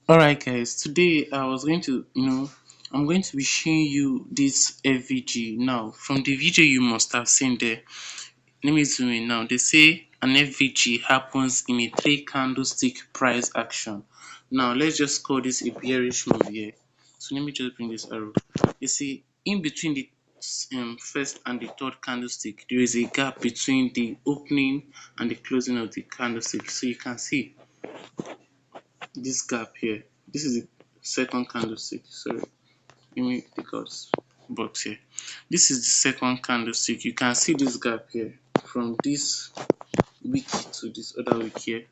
Alright guys, today I was going to, I'm going to be showing you this FVG. Now, from the video you must have seen there, let me zoom in now. They say an FVG happens in a three candlestick price action. Now, let's just call this a bearish move here. So let me just bring this arrow. You see, in between the first and the third candlestick, there is a gap between the opening and the closing of the candlestick. So you can see this gap here. This is the second candlestick. Sorry, let me take out box here. This is the second candlestick. You can see this gap here from this wick to this other wick here.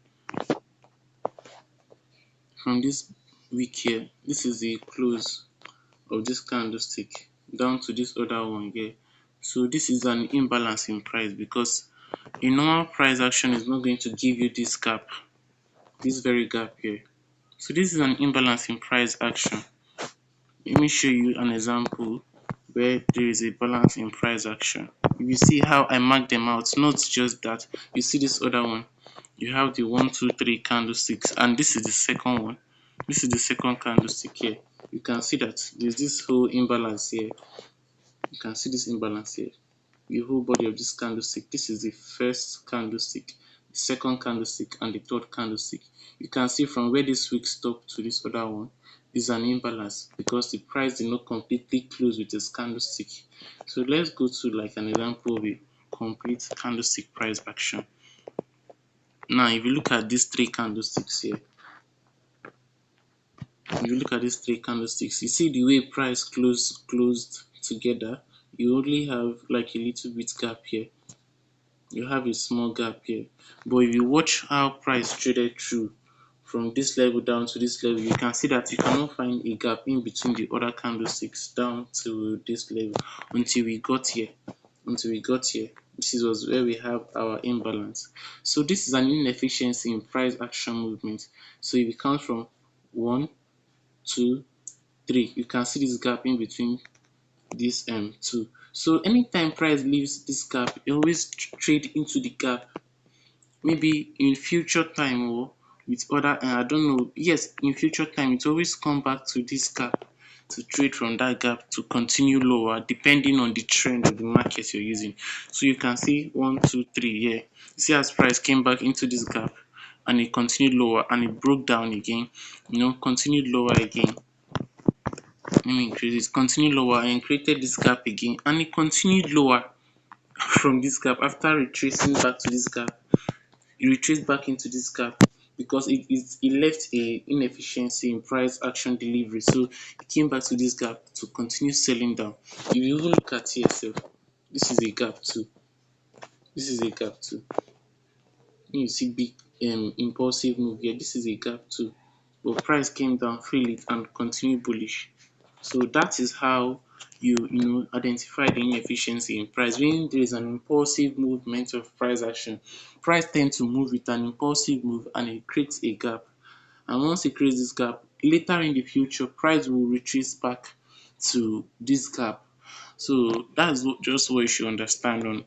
From this wick here, this is the close of this candlestick down to this other one here. So this is an imbalance in price because a normal price action is not going to give you this gap, this very gap here. So this is an imbalance in price action. Let me show you an example where there is a balance in price action. You see how I mark them out, not just that. You see this other one, you have the 1 2 3 candlesticks, and this is the second one. This is the second candlestick here. You can see that there's this whole imbalance here. You can see this imbalance here, the whole body of this candlestick. This is the first candlestick, the second candlestick, and the third candlestick. You can see from where this wick stopped to this other one is an imbalance because the price did not completely close with this candlestick. So let's go to like an example of a complete candlestick price action. Now if you look at these three candlesticks here, if you look at these three candlesticks, you see the way price closed together. You only have like a little bit gap here, you have a small gap here, but if you watch how price traded through from this level down to this level, you can see that you cannot find a gap in between the other candlesticks down to this level until we got here. This was where we have our imbalance. So this is an inefficiency in price action movement. So if you count from 1 2 3, you can see this gap in between this two. So anytime price leaves this gap, you always trade into the gap, maybe in future time or with other I don't know. Yes, in future time it always come back to this gap to trade from that gap to continue lower depending on the trend of the market you're using. So you can see 1 2 3 here. See as price came back into this gap and it continued lower and it broke down again, continued lower again. Let me increase it, continued lower and created this gap again, and it continued lower from this gap after retracing back to this gap. It retraced back into this gap because it left a inefficiency in price action delivery. So it came back to this gap to continue selling down. If you even look at here sef, this is a gap too. This is a gap too. When you see big impulsive move here, this is a gap too. But price came down, filled it and continued bullish. So that is how you identify the inefficiency in price. When there is an impulsive movement of price action, price tends to move with an impulsive move and it creates a gap. And once it creates this gap, later in the future, price will retrace back to this gap. So that's just what you should understand on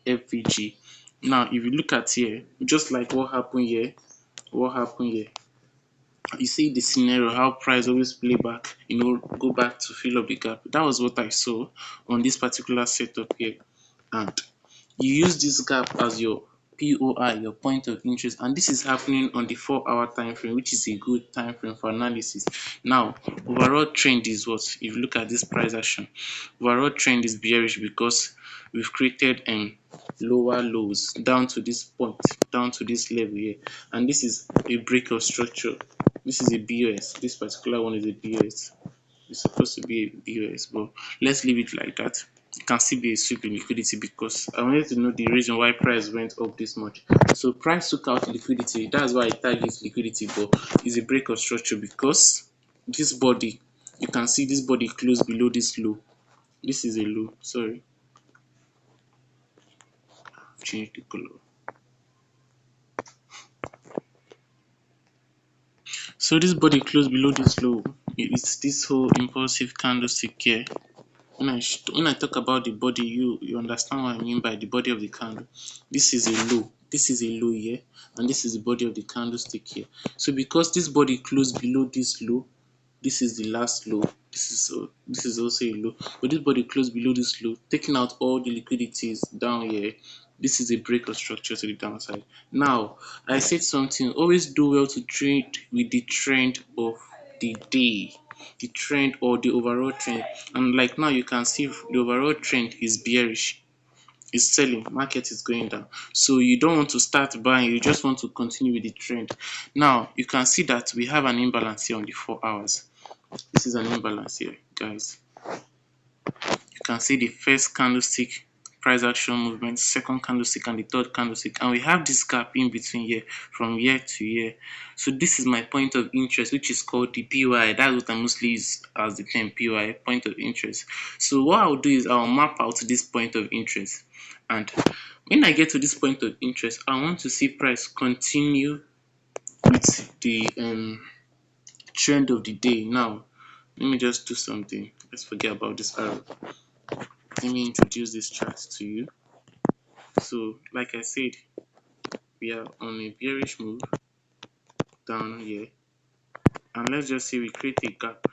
FVG. Now, if you look at here, just like what happened here, you see the scenario how price always play back, go back to fill up the gap. That was what I saw on this particular setup here. And you use this gap as your POI, your point of interest, and this is happening on the 4-hour time frame, which is a good time frame for analysis. Now, overall trend is what? If you look at this price action, overall trend is bearish because we've created lower lows down to this point, down to this level here, and this is a break of structure. This is a BOS. This particular one is a BOS. It's supposed to be a BOS, but let's leave it like that. It can still be a sweep in liquidity because I wanted to know the reason why price went up this much. So price took out liquidity. That's why I target liquidity, but it's a break of structure because this body, you can see this body close below this low. This is a low. Sorry, change the color. So this body close below this low. It's this whole impulsive candlestick here. When I talk about the body, you understand what I mean by the body of the candle. This is a low. This is a low here, and this is the body of the candlestick here. So because this body closed below this low, this is the last low, this is also a low, but this body closed below this low, taking out all the liquidities down here. This is a break of structure to the downside. Now, I said something, always do well to trade with the trend of the day, the trend or the overall trend. And like now, you can see the overall trend is bearish, is selling, market is going down. So you don't want to start buying, you just want to continue with the trend. Now you can see that we have an imbalance here on the 4 hours. This is an imbalance here, guys. You can see the first candlestick price action movement, second candlestick, and the third candlestick, and we have this gap in between here from here to here. So this is my point of interest, which is called the PY. That's what I mostly use as the term PY, point of interest. So what I'll do is I'll map out this point of interest, and when I get to this point of interest, I want to see price continue with the trend of the day. Now let me just do something. Let's forget about this arrow. Let me introduce this chart to you. So like I said, we are on a bearish move down here, and let's just say we create a gap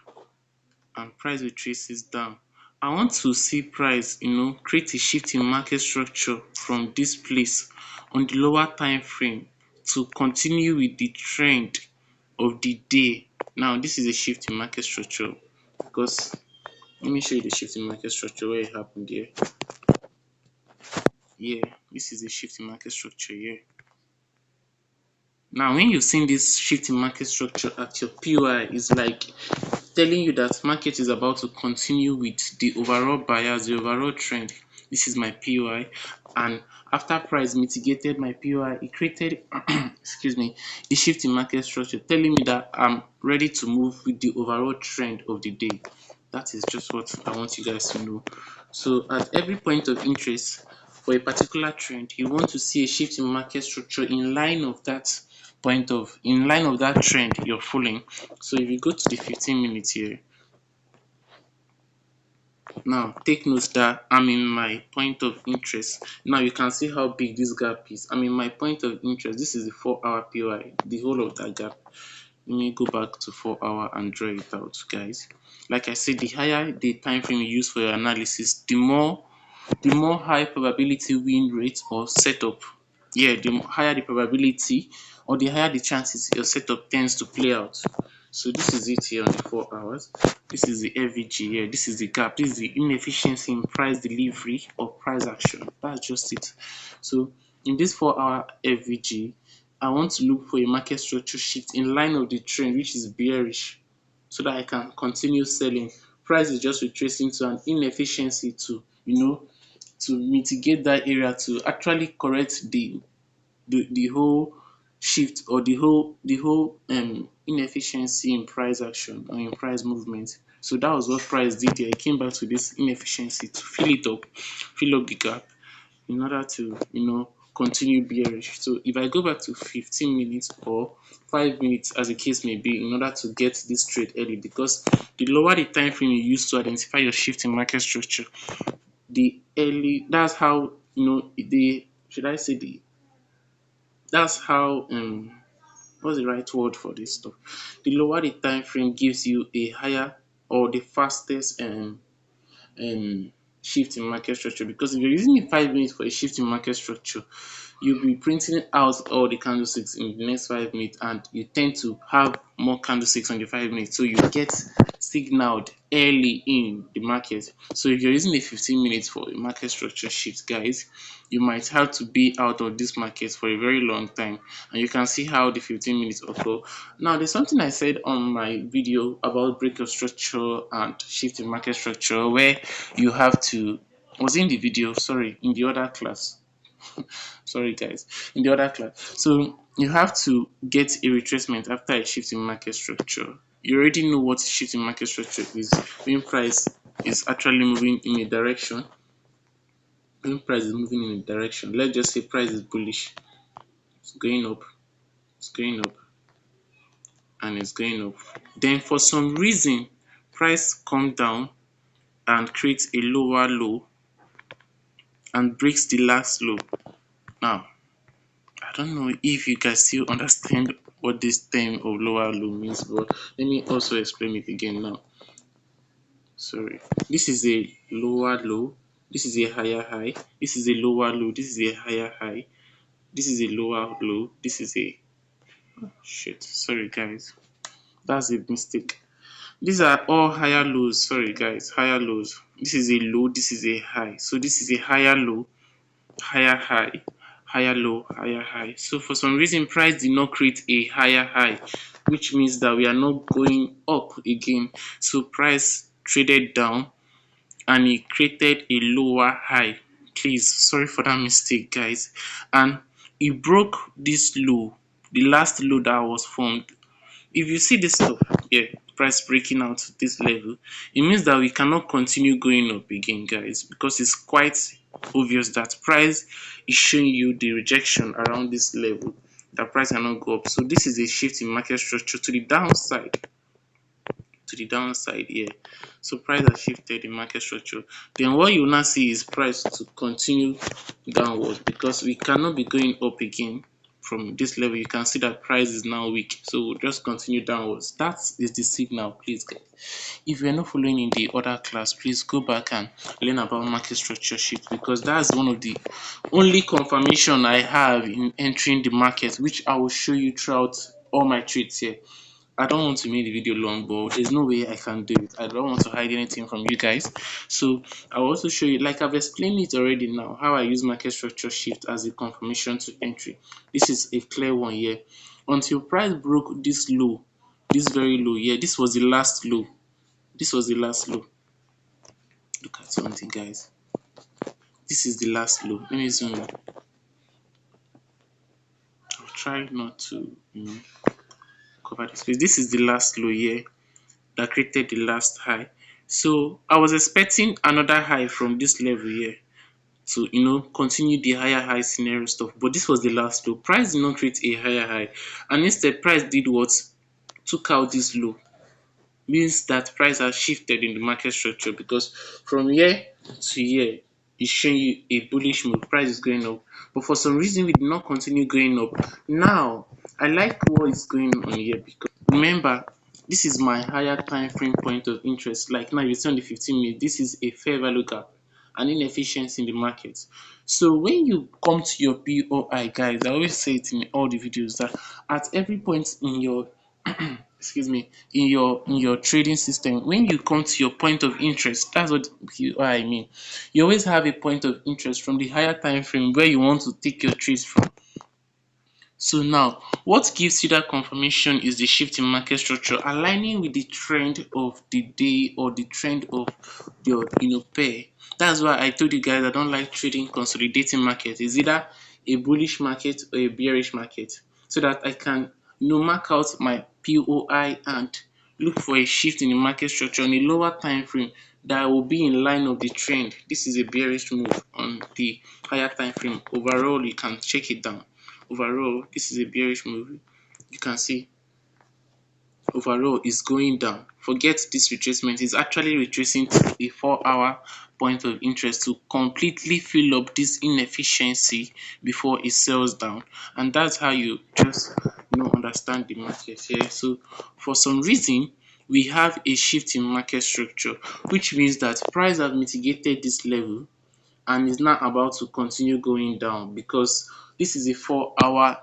and price retraces down. I want to see price, create a shift in market structure from this place on the lower time frame to continue with the trend of the day. Now this is a shift in market structure, because let me show you the shift in market structure where it happened here. Yeah, this is a shift in market structure here. Now when you've seen this shift in market structure at your PY, is like telling you that market is about to continue with the overall bias, the overall trend. This is my PY, and after price mitigated my PY, it created excuse me, a shift in market structure, telling me that I'm ready to move with the overall trend of the day. That is just what I want you guys to know. So at every point of interest for a particular trend, you want to see a shift in market structure in line of that trend you're following. So if you go to the 15 minutes here, now take note that I'm in my point of interest. Now you can see how big this gap is. I'm in my point of interest. This is the 4-hour PY, the whole of that gap. Let me go back to 4 hour and draw it out, guys. Like I said, the higher the time frame you use for your analysis, the more high probability win rate or setup. Yeah, the higher the probability or the higher the chances your setup tends to play out. So this is it here on the 4 hours. This is the FVG here. This is the gap. This is the inefficiency in price delivery or price action. That's just it. So in this 4-hour FVG, I want to look for a market structure shift in line of the trend, which is bearish, so that I can continue selling. Price is just retracing to an inefficiency to mitigate that area, to actually correct the whole shift or the whole inefficiency in price action or in price movement. So that was what price did here. It came back to this inefficiency to fill up the gap in order to continue bearish. So if I go back to 15 minutes or 5 minutes, as the case may be, in order to get this trade early, because the lower the time frame you use to identify your shift in market structure, the early that's how the should I say the that's how what's the right word for this stuff. The lower the time frame gives you a higher or the fastest um shift in market structure, because if you're using the 5 minutes for a shift in market structure, you'll be printing out all the candlesticks in the next 5 minutes, and you tend to have more candlesticks on the 5 minutes, so you get signaled early in the market. So if you're using the 15 minutes for a market structure shift, guys, you might have to be out of this market for a very long time, and you can see how the 15 minutes occur. Now there's something I said on my video about break of structure and shift in market structure, where you have to was in the video, sorry, in the other class. Sorry guys, in the other class. So you have to get a retracement after a shift in market structure. You already know what shift in market structure is. When price is actually moving in a direction, when price is moving in a direction, let's just say price is bullish, it's going up, it's going up, and it's going up. Then for some reason, price come down and creates a lower low and breaks the last low. Now don't know if you guys still understand what this term of lower low means, but let me also explain it again now. Sorry. This is a lower low. This is a higher high. This is a lower low. This is a higher high. This is a lower low. This is a shit. Sorry guys. That's a mistake. These are all higher lows. Sorry guys. Higher lows. This is a low. This is a high. So this is a higher low, higher high, higher low, higher high. So for some reason price did not create a higher high, which means that we are not going up again. So price traded down and it created a lower high. Please, sorry for that mistake guys. And it broke this low, the last low that was formed. If you see this stuff here, price breaking out to this level, it means that we cannot continue going up again guys, because it's quite obvious that price is showing you the rejection around this level, that price cannot go up. So this is a shift in market structure to the downside, here. So price has shifted in market structure. Then what you now see is price to continue downwards, because we cannot be going up again from this level. You can see that price is now weak, so we'll just continue downwards. That is the signal, please guys. If you're not following in the other class, please go back and learn about market structure shift, because that's one of the only confirmation I have in entering the market, which I will show you throughout all my trades here. I don't want to make the video long, but there's no way I can do it. I don't want to hide anything from you guys. So I will also show you, like I've explained it already now, how I use market structure shift as a confirmation to entry. This is a clear one here. Until price broke this low, this very low here, this was the last low. This was the last low. Look at something, guys. This is the last low. Let me zoom in. I'll try not to, cover this space. This is the last low here that created the last high. So I was expecting another high from this level here to continue the higher high scenario stuff, but this was the last low. Price did not create a higher high, and instead price did what? Took out this low. Means that price has shifted in the market structure, because from here to here is showing you a bullish move. Price is going up, but for some reason we did not continue going up. Now I like what is going on here, because remember, this is my higher time frame point of interest. Like now you see on the 15 minute, this is a fair value gap, an inefficiency in the market. So when you come to your POI, guys, I always say it in all the videos that at every point in your excuse me, in your trading system, when you come to your point of interest, that's what I mean. You always have a point of interest from the higher time frame where you want to take your trades from. So now, what gives you that confirmation is the shift in market structure aligning with the trend of the day or the trend of your pair. That's why I told you guys I don't like trading consolidating market. It's either a bullish market or a bearish market, so that I can mark out my POI and look for a shift in the market structure on a lower time frame that will be in line of the trend. This is a bearish move on the higher time frame. Overall, you can check it down. Overall, this is a bearish move. You can see overall is going down. Forget this retracement. It's actually retracing to a 4-hour point of interest to completely fill up this inefficiency before it sells down. And that's how you just understand the market here. So for some reason, we have a shift in market structure, which means that price have mitigated this level and is now about to continue going down, because this is a 4-hour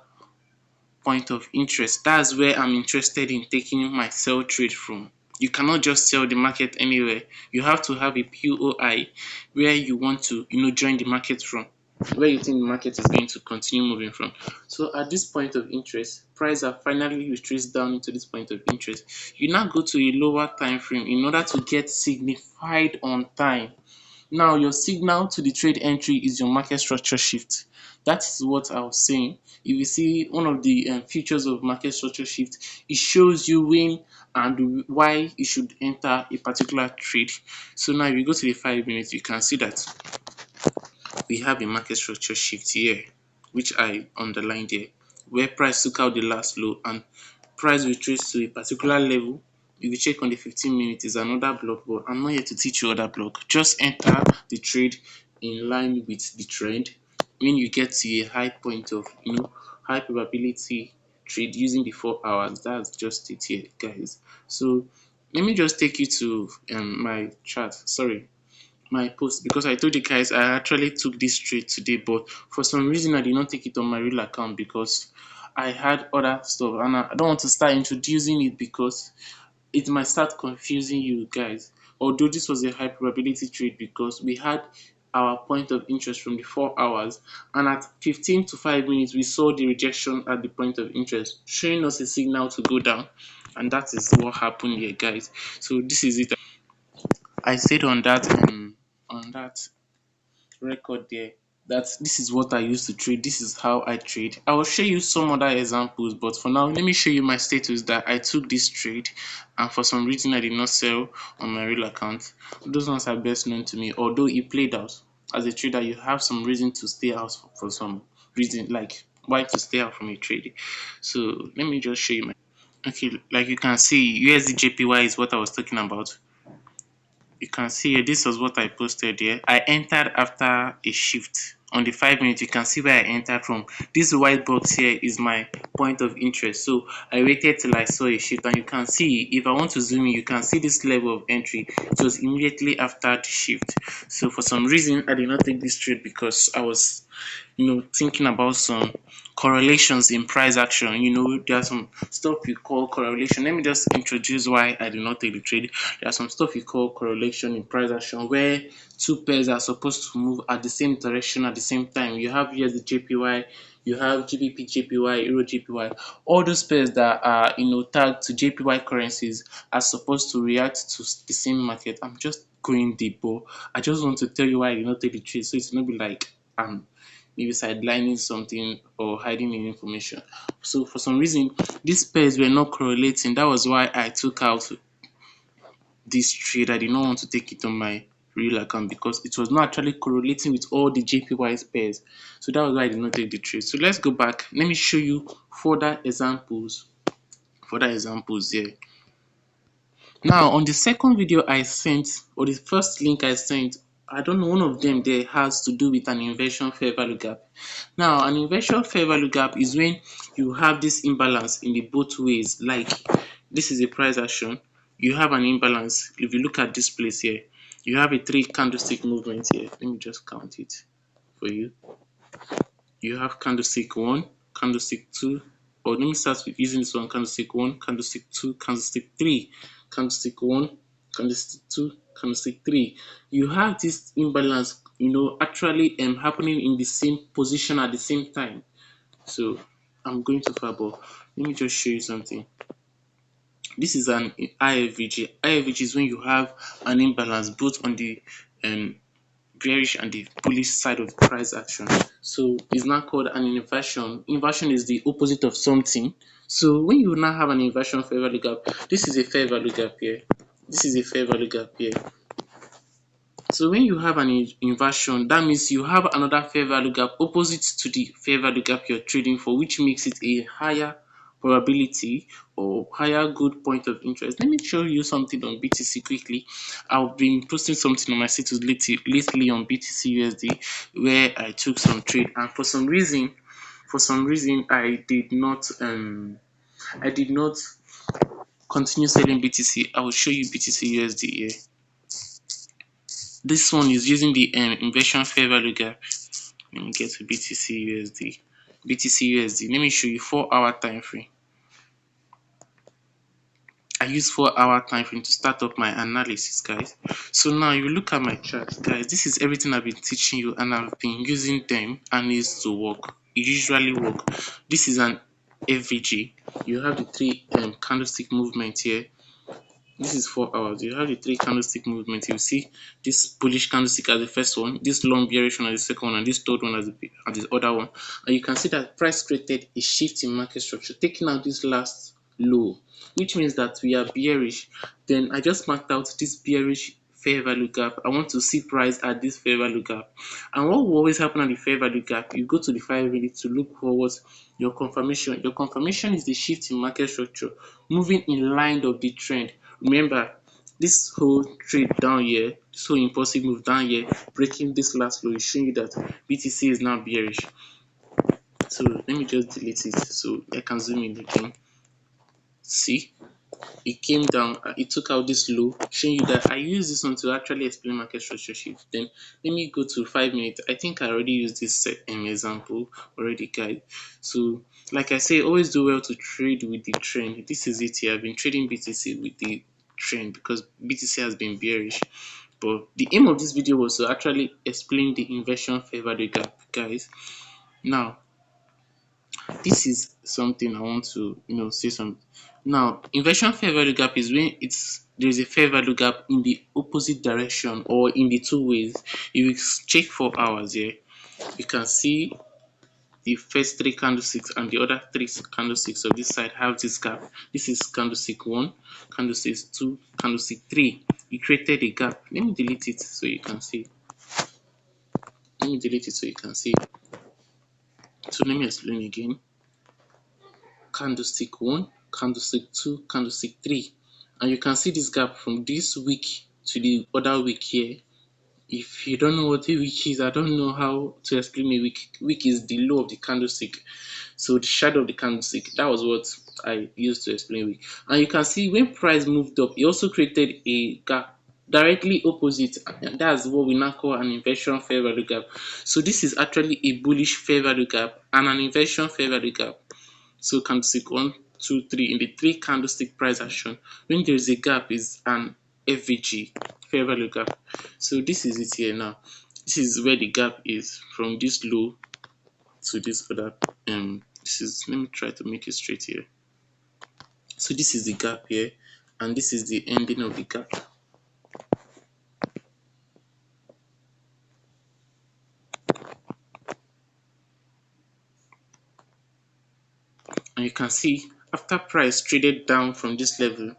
point of interest. That's where I'm interested in taking my sell trade from. You cannot just sell the market anywhere. You have to have a POI where you want to join the market from, where you think the market is going to continue moving from. So at this point of interest, price have finally retraced down into this point of interest. You now go to a lower time frame in order to get signified on time. Now your signal to the trade entry is your market structure shift. That is what I was saying. If you see one of the features of market structure shift, it shows you when and why you should enter a particular trade. So now if you go to the 5 minutes, you can see that we have a market structure shift here, which I underlined here, where price took out the last low and price retraced to a particular level. If you check on the 15 minutes, is another block, but I'm not here to teach you other block. Just enter the trade in line with the trend. When you get to a high point of high probability trade using the 4 hours. That's just it here, guys. So let me just take you to my chart. Sorry, my post, because I told you guys I actually took this trade today, but for some reason I did not take it on my real account because I had other stuff, and I don't want to start introducing it because it might start confusing you guys. Although this was a high probability trade because we had our point of interest from the 4 hours, and at 15 to 5 minutes we saw the rejection at the point of interest, showing us a signal to go down, and that is what happened here, guys. So this is it. I said on that record there that this is what I used to trade, this is how I trade. I will show you some other examples, but for now let me show you my status that I took this trade and for some reason I did not sell on my real account. Those ones are best known to me, although it played out. As a trader, you have some reason to stay out for some reason, like why to stay out from a trade. So let me just show you my, okay, like you can see USD JPY is what I was talking about. You can see here, this was what I posted here. I entered after a shift. On the 5 minutes, you can see where I entered from. This white box here is my point of interest. So I waited till I saw a shift, and you can see, if I want to zoom in, you can see this level of entry. It was immediately after the shift. So for some reason, I did not take this trade because I was, thinking about some correlations in price action. There are some stuff we call correlation. Let me just introduce why I did not take the trade. There are some stuff we call correlation in price action where two pairs are supposed to move at the same direction at the same time. You have here the JPY, you have GBP JPY, Euro JPY. All those pairs that are tagged to JPY currencies are supposed to react to the same market. I'm just going deep, but I just want to tell you why I did not take the trade, so it's not be like maybe sidelining something or hiding any information. So for some reason, these pairs were not correlating. That was why I took out this trade. I did not want to take it on my real account because it was not actually correlating with all the JPY pairs. So that was why I did not take the trade. So let's go back. Let me show you further examples. Here. Now, on the second video I sent, or the first link I sent, I don't know, one of them there has to do with an inversion fair value gap. Now, an inversion fair value gap is when you have this imbalance in the both ways. Like, this is a price action. You have an imbalance. If you look at this place here, you have a 3 candlestick movement here. Let me just count it for you. You have candlestick 1, candlestick 2, or let me start with using this one: candlestick 1, candlestick 2, candlestick 3, candlestick 1, candlestick 2, candlestick 3. You have this imbalance, actually happening in the same position at the same time. So I'm going too far, but let me just show you something. This is an ifvg. Ifvg is when you have an imbalance both on the bearish and the bullish side of price action. So it's now called an inversion. Inversion is the opposite of something. So when you now have an inversion fair value gap, this is a fair value gap here. This is a fair value gap here. So when you have an inversion, that means you have another fair value gap opposite to the fair value gap you're trading for, which makes it a higher probability or higher good point of interest. Let me show you something on BTC quickly. I've been posting something on my status lately on BTC USD where I took some trade, and for some reason I did not continue selling BTC. I will show you BTC USD here. This one is using the inversion fair value gap. Let me get to BTC USD. BTC USD. Let me show you 4-hour time frame. I use 4-hour time frame to start up my analysis, guys. So now you look at my chart, guys. This is everything I've been teaching you, and I've been using them and needs to work. It usually work. This is an FVG. You have the 3 candlestick movement here. This is 4 hours. You have the 3 candlestick movement. You see this bullish candlestick as the first one, this long bearish one as the second one, and this third one as the other one. And you can see that price created a shift in market structure, taking out this last low, which means that we are bearish. Then I just marked out this bearish fair value gap. I want to see price at this fair value gap. And what will always happen at the fair value gap, you go to the 5 minutes to look for what your confirmation. Your confirmation is the shift in market structure moving in line of the trend. Remember, this whole trade down here, this whole impulsive move down here, breaking this last low is showing you that BTC is now bearish. So let me just delete it so I can zoom in again. See, it came down, it took out this low, showing you that I use this one to actually explain market structure shift. Then let me go to 5 minutes. I think I already used this example already, guys. So like I say, always do well to trade with the trend. This is it here. I've been trading BTC with the trend because BTC has been bearish. But the aim of this video was to actually explain the inversion fair value gap, guys. Now, this is something I want to say some. Now, inversion fair value gap is when there's a fair value gap in the opposite direction or in the two ways. If you check 4 hours here, you can see the first three candlesticks and the other three candlesticks of this side have this gap. This is candlestick 1, candlestick 2, candlestick 3. It created a gap. Let me delete it so you can see. Let me delete it so you can see. So let me explain again. Candlestick 1, candlestick 2, candlestick 3, and you can see this gap from this wick to the other wick here. If you don't know what a wick is, I don't know how to explain a wick. Wick is the low of the candlestick, so the shadow of the candlestick. That was what I used to explain wick. And you can see when price moved up, it also created a gap directly opposite, and that's what we now call an inversion fair value gap. So this is actually a bullish fair value gap and an inversion fair value gap. So candlestick 1, 2, 3 in the three candlestick price action. When there is a gap is an FVG, fair value gap. So this is it here now. This is where the gap is from this low to this other. This is, let me try to make it straight here. So this is the gap here, and this is the ending of the gap. And you can see after price traded down from this level,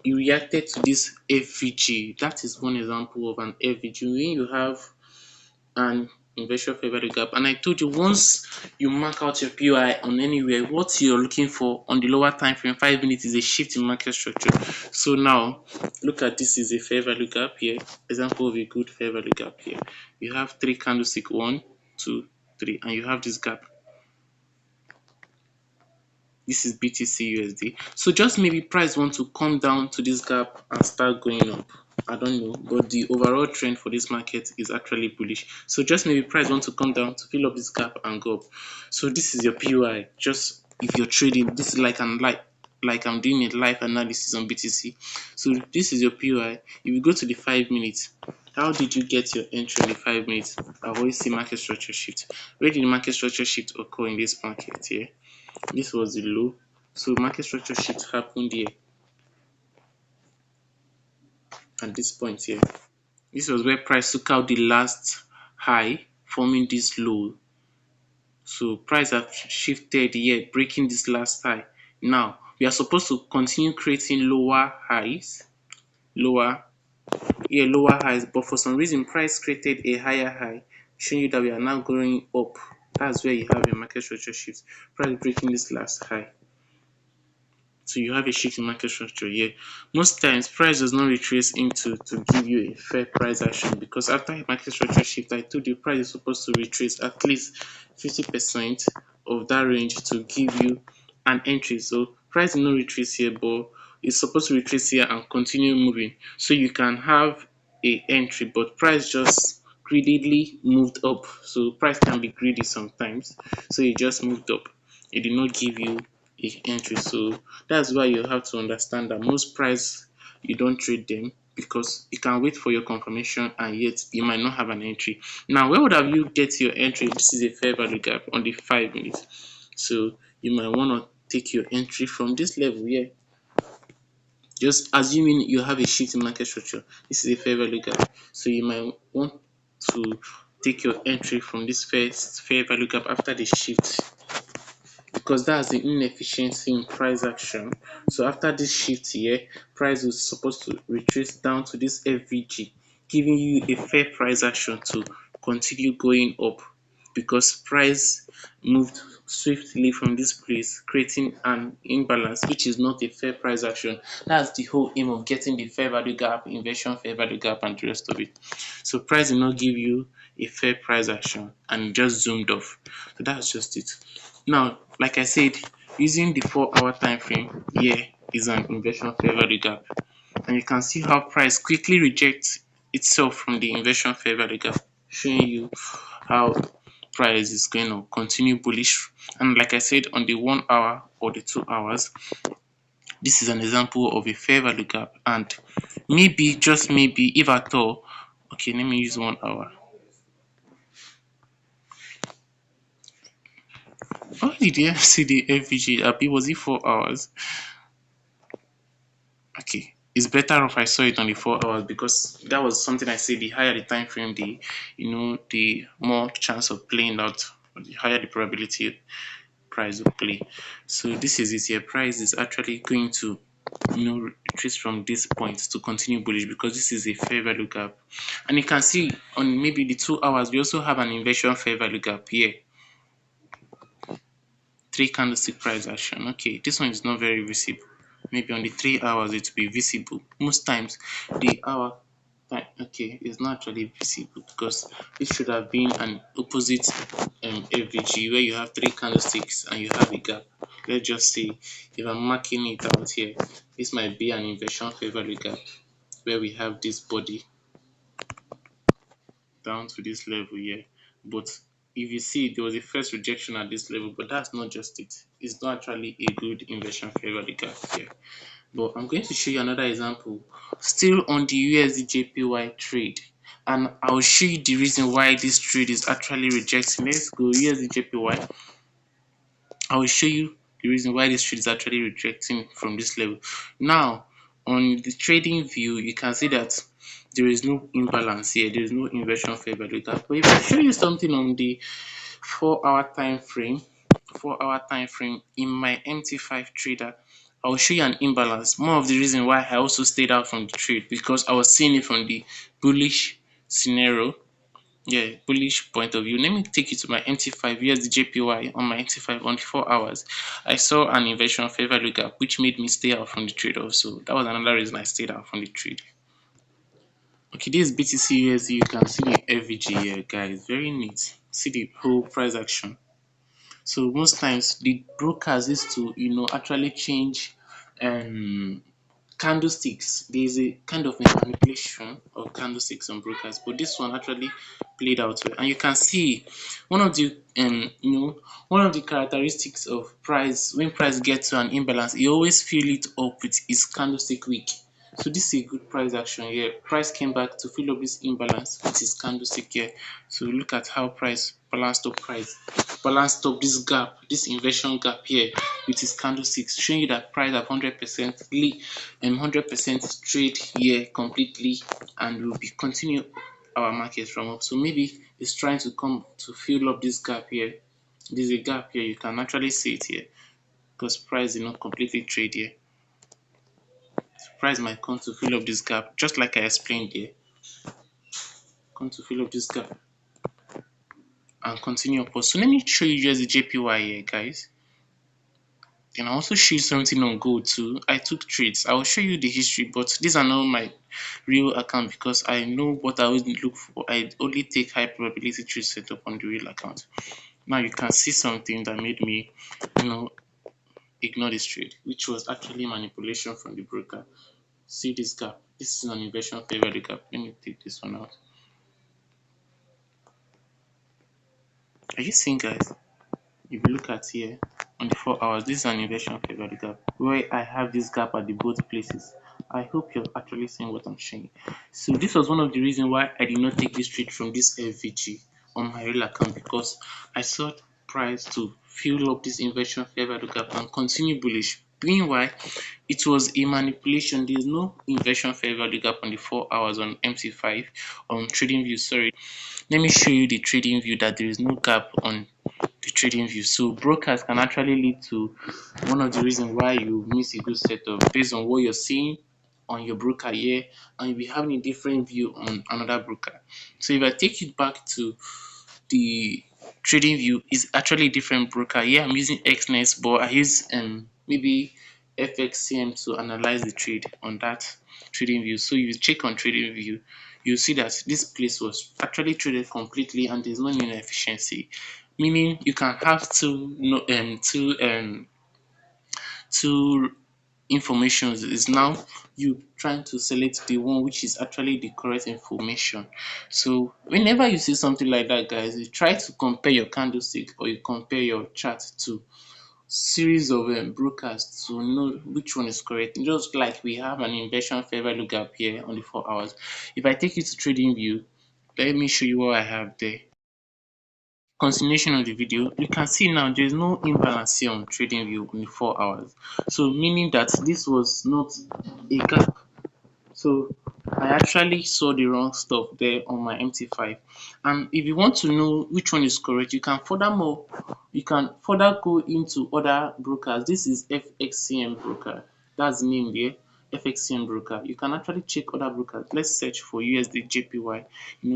you reacted to this FVG. That is one example of an FVG. When you have an inversion fair value gap, and I told you once you mark out your POI on anywhere, what you're looking for on the lower time frame 5 minutes is a shift in market structure. So now look at this is a fair value gap here, example of a good fair value gap here. You have three candlestick 1, 2, 3, and you have this gap. This is BTC USD. So just maybe price want to come down to this gap and start going up. I don't know, but the overall trend for this market is actually bullish. So just maybe price want to come down to fill up this gap and go up. So this is your POI. Just if you're trading, this is like I'm doing a live analysis on BTC. So this is your POI. If you go to the 5 minutes, how did you get your entry in the 5 minutes? I always see market structure shift. Where did the market structure shift occur in this market here? This was the low, so market structure shift happened here at this point here. This was where price took out the last high, forming this low. So price have shifted here, breaking this last high. Now we are supposed to continue creating lower highs, lower highs, but for some reason price created a higher high, showing you that we are now going up. That's where you have a market structure shift. Price breaking this last high. So you have a shift in market structure here. Most times price does not retrace into to give you a fair price action, because after a market structure shift, I told you price is supposed to retrace at least 50% of that range to give you an entry. So price did not retrace here, but it's supposed to retrace here and continue moving. So you can have a entry, but price just greedily moved up. So price can be greedy sometimes. So it just moved up. It did not give you a entry. So that's why you have to understand that most price you don't trade them, because you can wait for your confirmation and yet you might not have an entry. Now, where would have you get your entry? This is a fair value gap on the 5 minutes. So you might want to take your entry from this level here. Just assuming you have a shift in market structure, this is a fair value gap. So you might want to take your entry from this first fair value gap after the shift, because that's the inefficiency in price action. So after this shift here, price was supposed to retrace down to this FVG, giving you a fair price action to continue going up. because price moved swiftly from this place, creating an imbalance, which is not a fair price action. That's the whole aim of getting the fair value gap, inversion fair value gap, and the rest of it. So price did not give you a fair price action and just zoomed off. So that's just it. Now, like I said, using the 4-hour time frame here is an inversion fair value gap. And you can see how price quickly rejects itself from the inversion fair value gap, showing you how price is going to continue bullish. And like I said, on the 1 hour or the 2 hours, this is an example of a fair value gap. And maybe, just maybe, if at all, okay, let me use 1 hour. Why did you see the FVG up? It was it 4 hours? Okay, it's better if I saw it on the 4 hours because that was something I said. The higher the time frame, the more chance of playing out, the higher the probability price will play. So this is it here. Price is actually going to trace from this point to continue bullish because this is a fair value gap, and you can see on maybe the 2 hours we also have an inversion fair value gap here. Three candlestick price action. Okay, this one is not very visible. Maybe on the 3 hours it will be visible. Most times the hour time, okay, is not actually visible because this should have been an opposite FVG where you have three candlesticks and you have a gap. Let's just say if I'm marking it out here, this might be an inversion fair value gap where we have this body down to this level here. But if you see, there was a first rejection at this level, but that's not just it. It's not actually a good inversion fair value gap here. But I'm going to show you another example, still on the USD trade, and I'll show you the reason why this trade is actually rejecting. Let's go USD. I will show you the reason why this trade is actually rejecting from this level. Now, on the trading view, you can see that there is no imbalance here. There is no inversion fair value gap. But if I show you something on the 4-hour time frame, 4-hour time frame in my MT5 trader, I will show you an imbalance. More of the reason why I also stayed out from the trade because I was seeing it from the bullish scenario, bullish point of view. Let me take you to my MT5 USD on my MT5 on 4 hours. I saw an inversion fair value gap which made me stay out from the trade also. That was another reason I stayed out from the trade. Okay, this is BTC USD. You can see the FVG here, guys. Very neat. See the whole price action. So most times the brokers is to actually change candlesticks. There is a kind of a manipulation of candlesticks on brokers, but this one actually played out well. And you can see one of the one of the characteristics of price when price gets to an imbalance, you always fill it up with its candlestick wick. So this is a good price action here. Price came back to fill up this imbalance with its candlestick here. So look at how price balanced up this gap, this inversion gap here with its candlesticks, showing you that price have 100% trade here completely, and will be continue our market from up. So maybe it's trying to come to fill up this gap here. There's a gap here, you can actually see it here because price did not completely trade here. So price might come to fill up this gap, just like I explained here. Come to fill up this gap and continue upward. So let me show you just the JPY here, guys. Then I also show you something on gold too. I took trades. I will show you the history, but these are not my real account because I know what I always look for. I only take high probability trades set up on the real account. Now you can see something that made me, ignore this trade, which was actually manipulation from the broker. See this gap. This is an inversion fair value gap. Let me take this one out. Are you seeing, guys? If you look at here on the 4 hours, this is an inversion fair value gap where I have this gap at the both places. I hope you're actually seeing what I'm showing. So this was one of the reasons why I did not take this trade from this FVG on my real account, because I saw price to fill up this inversion fair value gap and continue bullish. Meanwhile, it was a manipulation. There is no inversion fair value gap on the 4 hours on MT5 on trading view. Sorry, let me show you the trading view that there is no gap on the trading view. So brokers can actually lead to one of the reasons why you miss a good setup based on what you're seeing on your broker here, and you'll be having a different view on another broker. So if I take it back to the TradingView is actually a different broker. Yeah, I'm using XNet, but I use maybe FXCM to analyze the trade on that TradingView. So if you check on TradingView, you see that this place was actually traded completely and there's no inefficiency. Meaning you can have two informations. Is now you trying to select the one which is actually the correct information. So whenever you see something like that, guys, you try to compare your candlestick or you compare your chart to series of brokers to know which one is correct. Just like we have an inversion fair value gap here on the 4 hours. If I take you to trading view, let me show you what I have there. Continuation of the video, you can see now there is no imbalance here on trading view on the 4 hours. So meaning that this was not a gap. So I actually saw the wrong stuff there on my MT5. And if you want to know which one is correct, you can further go into other brokers. This is FXCM broker. That's the name there. FXCM broker. You can actually check other brokers. Let's search for USD JPY.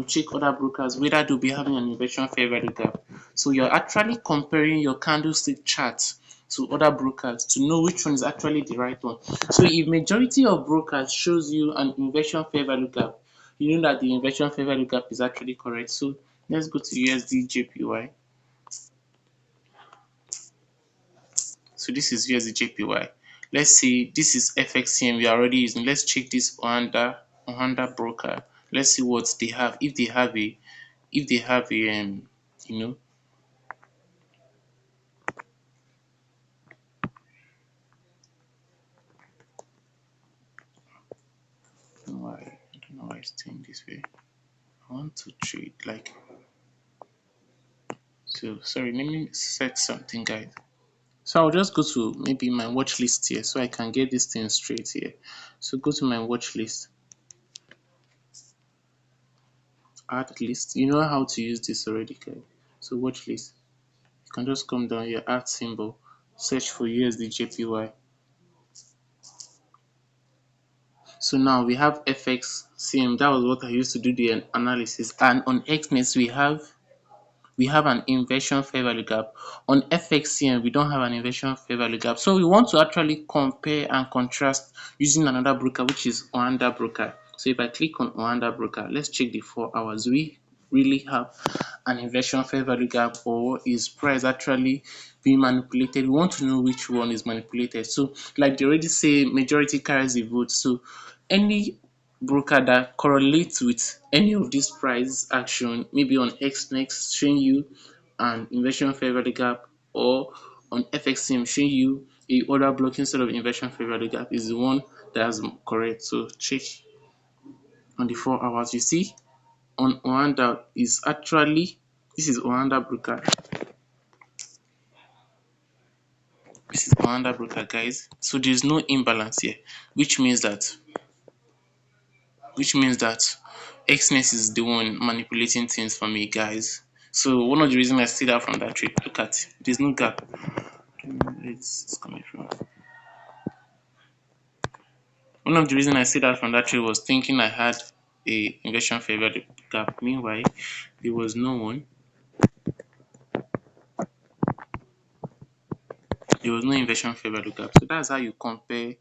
Check other brokers whether they'll be having an inversion fair value gap. So you're actually comparing your candlestick chart to other brokers to know which one is actually the right one. So if majority of brokers shows you an inversion fair value gap, you know that the inversion fair value gap is actually correct. So let's go to USD JPY. So this is USD JPY. Let's see, this is FXCM we are already using. Let's check this Ohanda broker. Let's see what they have. If they have a you know I don't know why it's doing this way. I want to trade like so. Sorry, let me set something, guys. So I'll just go to maybe my watch list here so I can get this thing straight here. So go to my watch list, add list. You know how to use this already, guys. So watch list. You can just come down here, add symbol, search for USD JPY. So now we have FX CM. That was what I used to do the analysis. And on XNet we have an inversion fair value gap. On FXCM, we don't have an inversion fair value gap. So we want to actually compare and contrast using another broker, which is Ohanda broker. So if I click on Ohanda broker, let's check the 4 hours. We really have an inversion fair value gap, or is price actually being manipulated? We want to know which one is manipulated. So like they already say, majority carries the vote. So any broker that correlates with any of these price action, maybe on XNext showing you an inversion fair value gap, or on FXM showing you a order block instead of inversion fair value gap, is the one that's correct. So check on the 4 hours. You see on Ohanda is actually, this is Ohanda broker. This is Ohanda broker, guys. So there's no imbalance here, which means that XNet is the one manipulating things for me, guys. So one of the reasons I stayed out from that trade, look at it, there's no gap. It's coming from. One of the reasons I stayed out from that trade was thinking I had a inversion favor gap. Meanwhile, there was no one. There was no inversion favor gap. So that's how you compare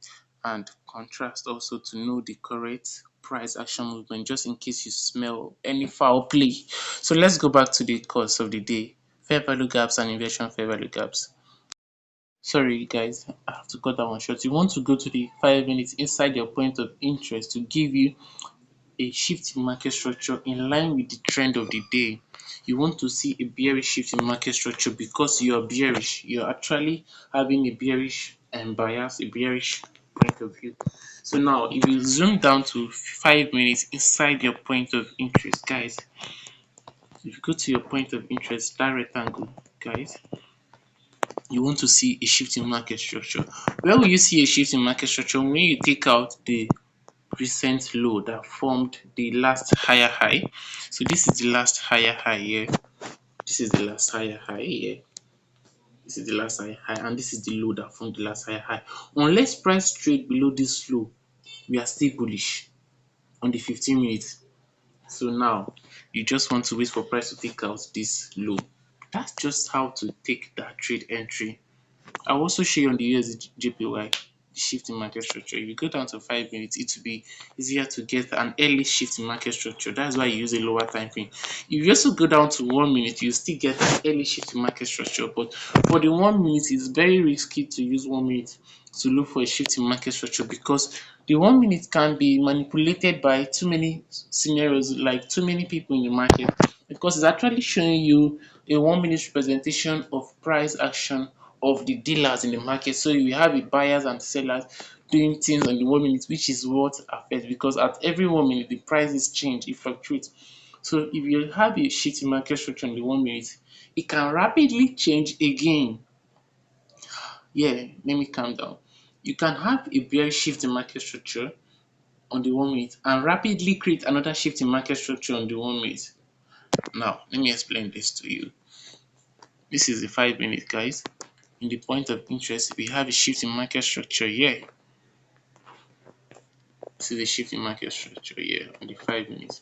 and contrast, also to know the correct price action movement, just in case you smell any foul play. So let's go back to the course of the day. Fair value gaps and inversion fair value gaps. Sorry guys, I have to cut that one short. You want to go to the 5 minutes inside your point of interest to give you a shift in market structure in line with the trend of the day. You want to see a bearish shift in market structure because you are bearish. You're actually having a bearish bias, a bearish point of view. So now, if you zoom down to 5 minutes inside your point of interest, guys, if you go to your point of interest, that rectangle, guys, you want to see a shift in market structure. Where will you see a shift in market structure? When you take out the recent low that formed the last higher high. So this is the last higher high here. This is the last higher high here. This is the last higher high, and this is the low that formed the last higher high. Unless price trade below this low, we are still bullish on the 15 minutes. So now you just want to wait for price to take out this low. That's just how to take that trade entry. I'll also show you on the USD the shift in market structure. If you go down to 5 minutes, it will be easier to get an early shift in market structure. That's why you use a lower time frame. If you also go down to 1 minute, you still get an early shift in market structure. But for the 1 minute, it's very risky to use 1 minute to look for a shift in market structure, because the 1 minute can be manipulated by too many scenarios, like too many people in the market, because it's actually showing you a 1 minute representation of price action of the dealers in the market. So you have the buyers and sellers doing things on the 1 minute, which is what affects, because at every 1 minute the prices change, it fluctuates. So if you have a shift in market structure on the 1 minute, it can rapidly change again. Yeah, let me calm down. You can have a bearish shift in market structure on the 1 minute and rapidly create another shift in market structure on the 1 minute. Now, let me explain this to you. This is the 5 minute, guys. In the point of interest, we have a shift in market structure here. This is a shift in market structure here on the 5 minutes.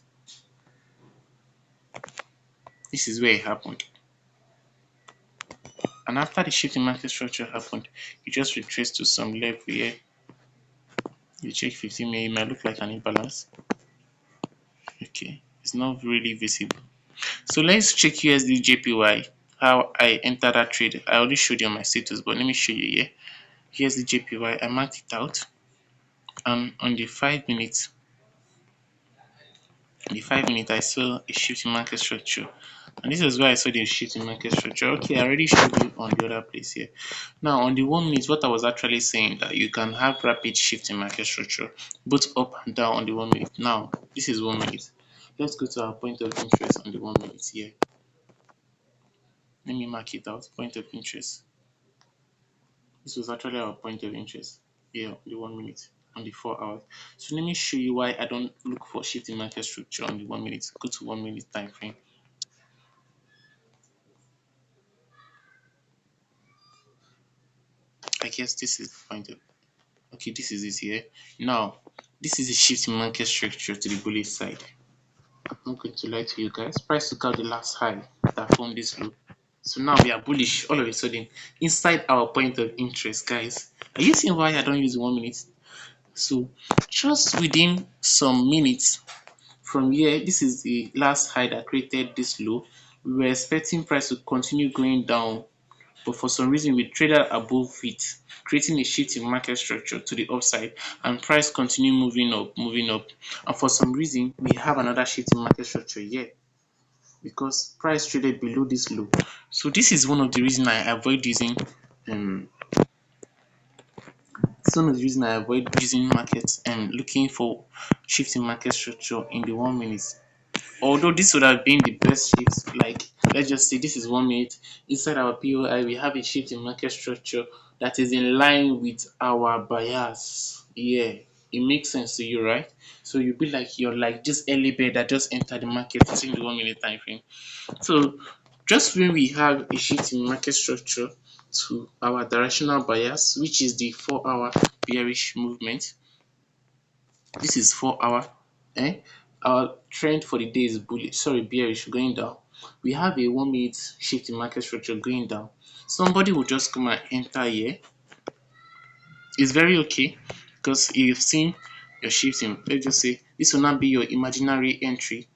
This is where it happened. And after the shift in market structure happened, you just retrace to some level here. You check 15 minutes, it might look like an imbalance. Okay, it's not really visible. So let's check USD JPY. How I enter that trade. I already showed you on my status, but let me show you here. Here's the JPY. I marked it out, and on the 5 minutes, I saw a shift in market structure, and this is where I saw the shift in market structure. Okay, I already showed you on the other place here. Now on the 1 minute, what I was actually saying, that you can have rapid shift in market structure both up and down on the 1 minute. Now this is 1 minute. Let's go to our point of interest on the 1 minute here. Let me mark it out. Point of interest. This was actually our point of interest here on the 1 minute on the 4 hours. So let me show you why I don't look for shift in market structure on the 1 minute. Go to 1 minute time frame. I guess this is the point of, okay, this is it here. Now this is a shift in market structure to the bullish side. I'm not going to lie to you guys. Price took out the last high that formed this low. So now we are bullish all of a sudden inside our point of interest, guys. Are you seeing why I don't use 1 minute? So just within some minutes from here, this is the last high that created this low. We were expecting price to continue going down, but for some reason we traded above it, creating a shift in market structure to the upside, and price continue moving up, moving up. And for some reason we have another shift in market structure here, because price traded below this low. So this is one of the reasons I avoid using um markets and looking for shifting market structure in the 1 minute. Although this would have been the best shift, like let's just say this is 1 minute, inside our POI we have a shift in market structure that is in line with our bias. Yeah, it makes sense to you, right? So you'll be like, you're like this early bird that just entered the market using the 1 minute time frame. So just when we have a shift in market structure to our directional bias, which is the 4 hour bearish movement, this is 4 hour. Our trend for the day is bullish, sorry, bearish, going down. We have a 1 minute shift in market structure going down. Somebody will just come and enter here. It's very okay, because you've seen your shifting. Let's just say this will not be your imaginary entry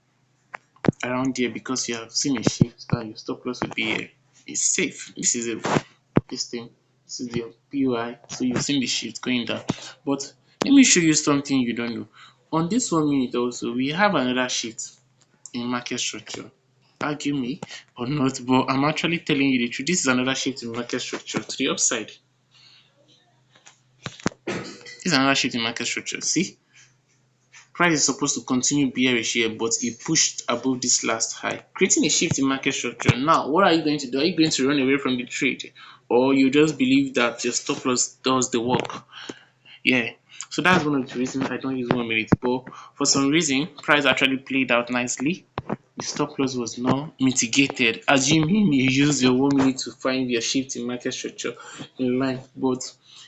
around here, because you have seen a shift and your stop loss will be here. It's safe. This is this thing. This is the POI. So you've seen the shift going down. But let me show you something you don't know. On this 1 minute also, we have another shift in market structure. Argue me or not, but I'm actually telling you the truth. This is another shift in market structure to the upside. This is another shift in market structure. See, price is supposed to continue bearish here, but it pushed above this last high, creating a shift in market structure. Now, what are you going to do? Are you going to run away from the trade, or you just believe that your stop loss does the work? Yeah. So that's one of the reasons I don't use 1 minute. But for some reason, price actually played out nicely. The stop loss was now mitigated, assuming you use your 1 minute to find your shift in market structure in line. But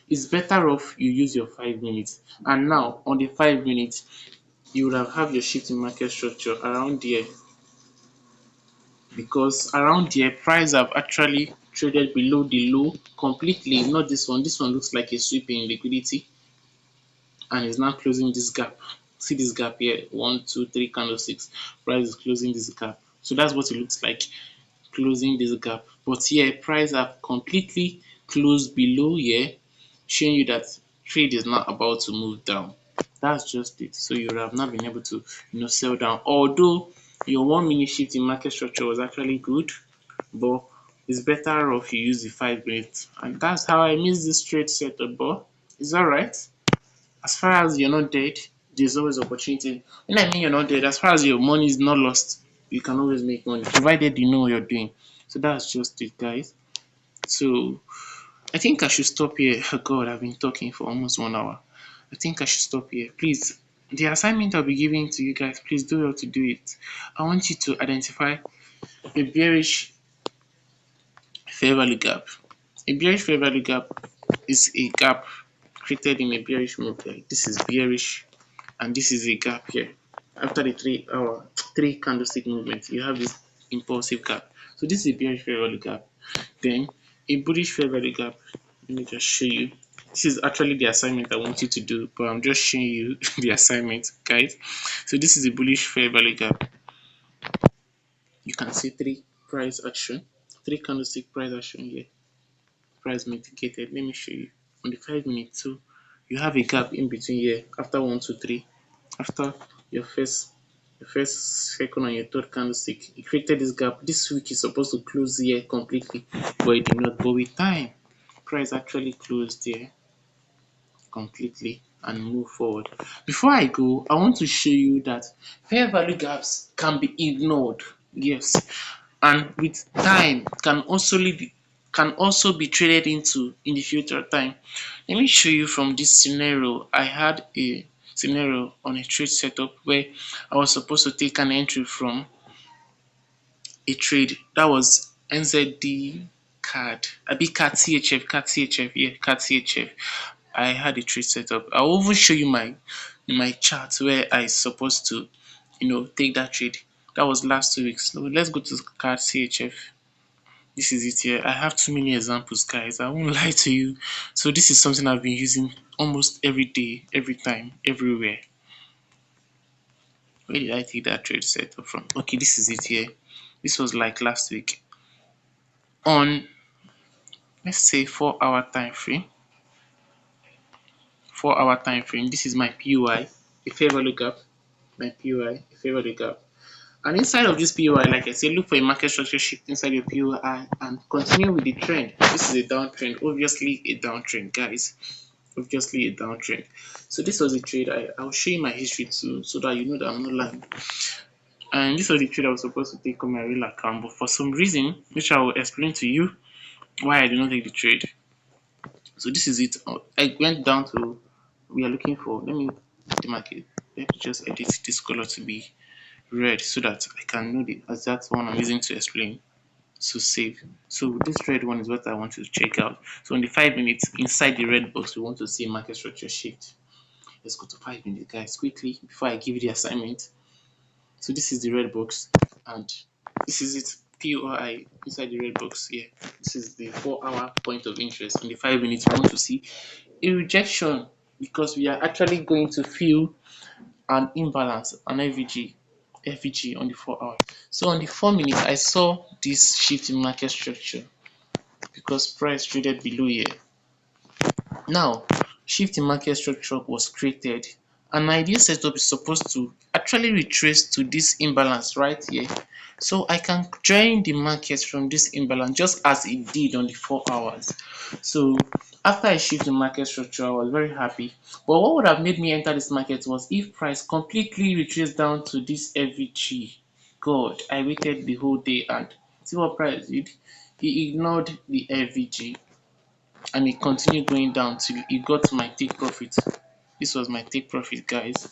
it's better off you use your 5 minutes. And now on the 5 minutes, you would have your shift in market structure around here. because around there price have actually traded below the low completely. Not this one. This one looks like a sweep in liquidity and is now closing this gap. See this gap here, one, two, three candlesticks. Price is closing this gap. So that's what it looks like, closing this gap. But here, price have completely closed below here, showing you that trade is not about to move down. That's just it. So you have not been able to, sell down. Although your 1 minute shift in market structure was actually good, but it's better off you use the 5 minutes. And that's how I miss this trade setup. But it's alright. As far as you're not dead, there's always opportunity. When I mean you're not dead, as far as your money is not lost, you can always make money, provided you know what you're doing. So that's just it, guys. So I think I should stop here. Oh God, I've been talking for almost 1 hour. I think I should stop here. Please, the assignment I'll be giving to you guys, please do well to do it. I want you to identify a bearish fair value gap. A bearish fair value gap is a gap created in a bearish move. Like this is bearish, and this is a gap here. After the 3 hour, three candlestick movement, you have this impulsive gap. So this is a bearish fair value gap. Then a bullish fair value gap. Let me just show you. This is actually the assignment I want you to do, but I'm just showing you the assignment, guys. So this is a bullish fair value gap. You can see three candlestick price action here. Price mitigated. Let me show you on the 5 minutes. So you have a gap in between here after one, two, three. After your first, second, and your third candlestick, it created this gap. This week is supposed to close here completely, but it did not. But with time, price actually closed here completely and move forward. Before I go, I want to show you that fair value gaps can be ignored. Yes, and with time can also be traded into in the future time. Let me show you from this scenario. I had a scenario on a trade setup where I was supposed to take an entry from a trade that was NZD card. I be card CHF, yeah, card CHF. I had a trade setup. I'll even show you my chart where I supposed to, take that trade. That was last 2 weeks. So let's go to card CHF. This is it here. I have too many examples, guys. I won't lie to you. So this is something I've been using almost every day, every time, everywhere. Where did I take that trade setup from? Okay, this is it here. This was like last week. On, let's say, 4 hour time frame. 4 hour time frame. This is my PUI, a fair value gap. My PUI, a fair value gap. And inside of this PUI, like I said, look for a market structure shift inside your PUI and continue with the trend. This is a downtrend, obviously a downtrend, guys. Obviously a downtrend. So this was a trade. I'll show you my history too, so that you know that I'm not lying. And this was the trade I was supposed to take on my real account, but for some reason, which I will explain to you why I did not take the trade. So this is it. I went down to, we are looking for, let me demark it. Let me just edit this color to be red so that I can know the exact one I'm using to explain. So save. So this red one is what I want to check out. So in the 5 minutes inside the red box, we want to see market structure shift. Let's go to 5 minutes, guys, quickly before I give you the assignment. So this is the red box, and this is it. POI inside the red box here. This is the 4 hour point of interest. In the 5 minutes, we want to see a rejection because we are actually going to feel an imbalance, an FVG on the 4 hours. So on the 4 minutes, I saw this shift in market structure because price traded below here. Now, shift in market structure was created. An ideal setup is supposed to actually retrace to this imbalance right here. So I can join the market from this imbalance just as it did on the 4 hours. So after I shift the market structure, I was very happy. But what would have made me enter this market was if price completely retraced down to this FVG. God, I waited the whole day and see what price did. He ignored the FVG and it continued going down till it got to my take profit. This was my take profit, guys.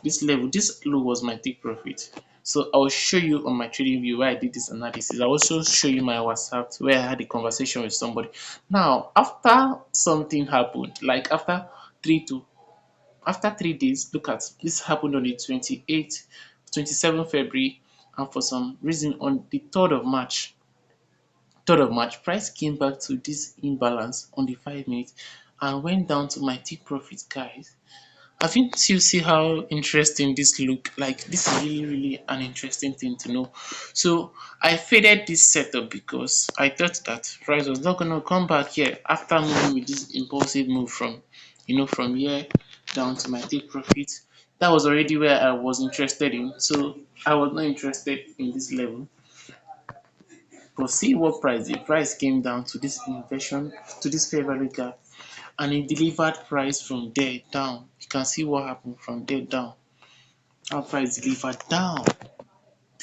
This low was my take profit. So I'll show you on my trading view where I did this analysis. I'll also show you my WhatsApp where I had a conversation with somebody. Now, after something happened, like after 3 days, look at this happened on the 27th February, and for some reason on the 3rd of March, price came back to this imbalance on the 5 minutes and went down to my take profit, guys. I think you see how interesting this look like. This is really, really an interesting thing to know. So I faded this setup because I thought that price was not gonna come back here after moving with this impulsive move from from here down to my take profit. That was already where I was interested in. So I was not interested in this level. But see what price the price came down to this inversion, to this fair value gap, and it delivered price from there down. You can see what happened from there down. How price delivered down.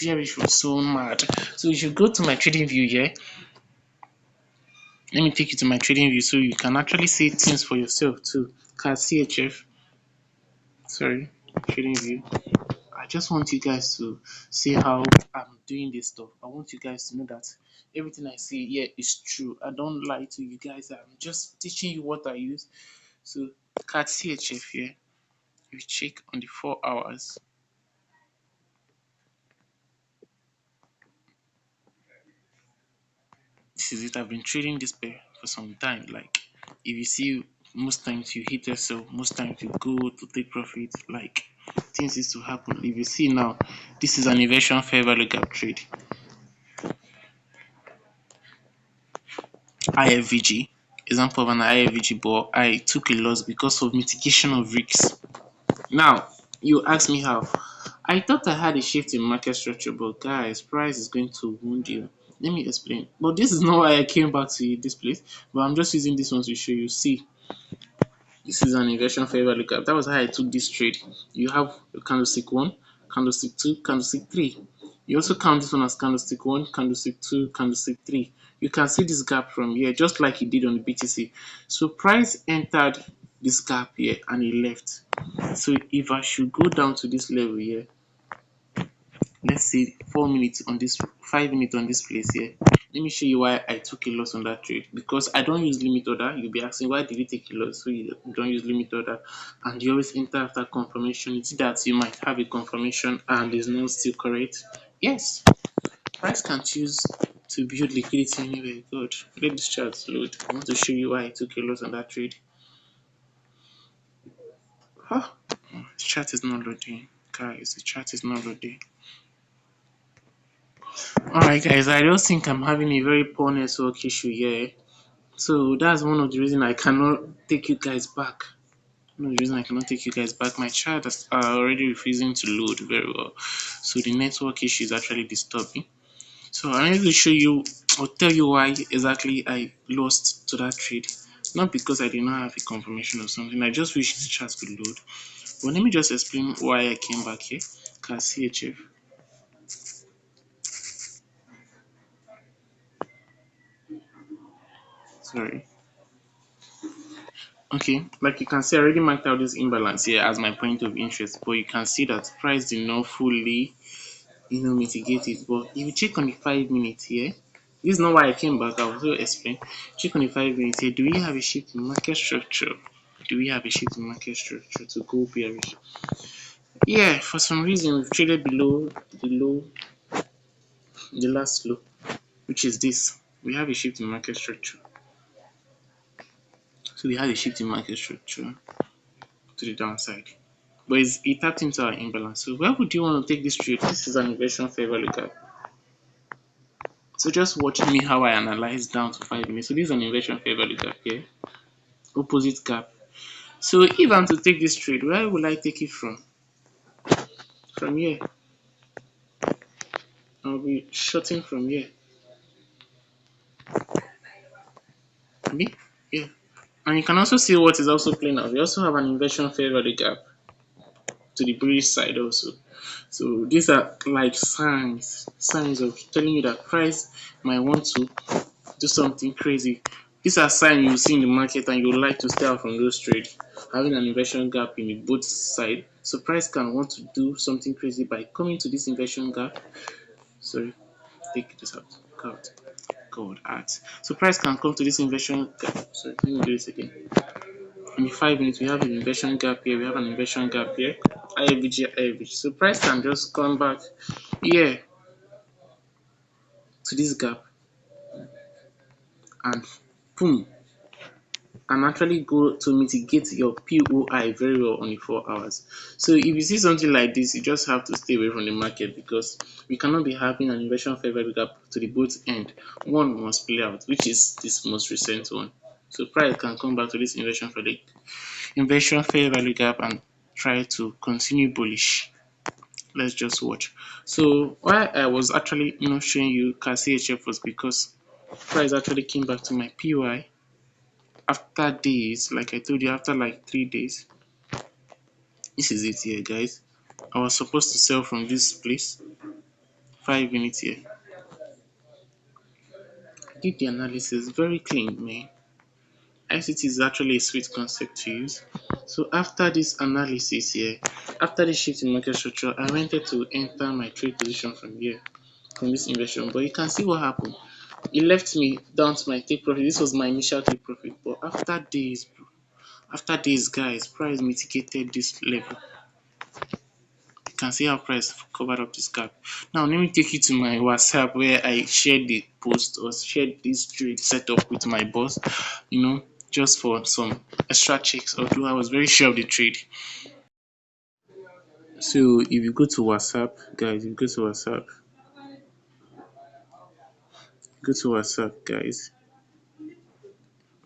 Bearish was so mad. So you should go to my trading view here. Let me take you to my trading view so you can actually see things for yourself too. Can CHF. Sorry, trading view. I just want you guys to see how I'm doing this stuff. I want you guys to know that everything I say here is true. I don't lie to you guys. I'm just teaching you what I use. So cat CHF here. You check on the 4 hours. This is it. I've been trading this pair for some time. Like if you see, most times you hit yourself, most times you go to take profit. Like things used to happen. If you see now, this is an inversion fair value gap trade. IFVG, example of an IFVG, but I took a loss because of mitigation of risks. Now, you ask me how. I thought I had a shift in market structure, but guys, price is going to wound you. Let me explain. But this is not why I came back to this place, but I'm just using this one to show you. See, this is an inversion fair value gap. That was how I took this trade. You have a candlestick 1, candlestick 2, candlestick 3. You also count this one as candlestick 1, candlestick 2, candlestick 3. You can see this gap from here, just like it did on the BTC. So price entered this gap here and it left. So if I should go down to this level here, let's say 4 minutes on this, 5 minutes on this place here. Let me show you why I took a loss on that trade, because I don't use limit order. You'll be asking, why did you take a loss? So you don't use limit order and you always enter after confirmation. It's that you might have a confirmation and it's not still correct. Yes, price can choose to build liquidity anywhere. Good. Let this chart load. I want to show you why I took a loss on that trade. Huh? The chart is not loading. Guys, the chart is not loading. Alright guys, I just think I'm having a very poor network issue here. So that's one of the reasons I cannot take you guys back. One of the reasons I cannot take you guys back. My charts are already refusing to load very well. So the network issue is actually disturbing. So I need to show you or tell you why exactly I lost to that trade. Not because I did not have a confirmation or something. I just wish the charts could load. But let me just explain why I came back here. CHF. Sorry. Okay, like you can see, I already marked out this imbalance here as my point of interest, but you can see that price did not fully, mitigate it. But if you check on the 5 minutes here, this is not why I came back. I will also explain. Check on the 5 minutes here. Do we have a shift in market structure? Do we have a shift in market structure to go bearish? Yeah, for some reason we've traded below the last low, which is this. We have a shift in market structure. So we have a shift in market structure to the downside. But it tapped into our imbalance. So where would you want to take this trade? This is an inversion favor lookup. So just watch me how I analyze down to 5 minutes. So this is an inversion favor lookup here. Opposite gap. So if I'm to take this trade, where will I take it from? From here. I'll be shorting from here. Maybe? Yeah. And you can also see what is also playing out. We also have an inversion favor gap to the bullish side also. So these are like signs of telling you that price might want to do something crazy. These are signs you see in the market and you would like to stay out from those trades. Having an inversion gap in the both side. So price can want to do something crazy by coming to this inversion gap. Sorry, take this out. God, art. So price can come to this inversion gap. Sorry, let me do this again. In 5 minutes, we have an inversion gap here. We have an inversion gap here. IFVG, IFVG. So price can just come back here to this gap and boom, and actually go to mitigate your POI very well on the 4 hours. So if you see something like this, you just have to stay away from the market because we cannot be having an inversion fair value gap to the both end. One must play out, which is this most recent one. So price can come back to this inversion fair value gap and try to continue bullish. Let's just watch. So why I was actually showing you CAC was because price actually came back to my POI after days, like I told you, after like 3 days. This is it here, guys. I was supposed to sell from this place. 5 minutes here. I did the analysis very clean, man. ICT is actually a sweet concept to use. So after this analysis here, after the shift in market structure, I wanted to enter my trade position from here, from this inversion. But you can see what happened. It left me down to my take profit. This was my initial take profit. But after days, guys, price mitigated this level. You can see how price covered up this gap. Now let me take you to my WhatsApp where I shared the post or shared this trade setup with my boss, just for some extra checks, although I was very sure of the trade. So if you go to WhatsApp, guys, if you go to WhatsApp, guys,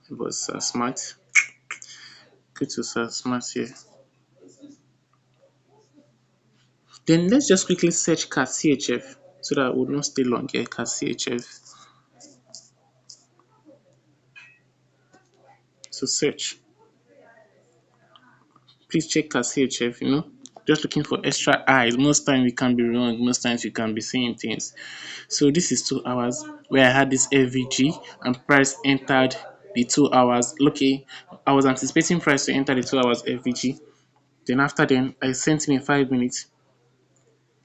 it was smart. Go to smart here. Then let's just quickly search CAT CHF so that I would not stay long here. CAT CHF. So search. Please check CAT CHF, just looking for extra eyes. Most times we can be wrong, most times we can be saying things. So this is 2 hours where I had this FVG and price entered the 2 hours. Okay, I was anticipating price to enter the 2 hours FVG. Then after then, I sent me 5 minutes.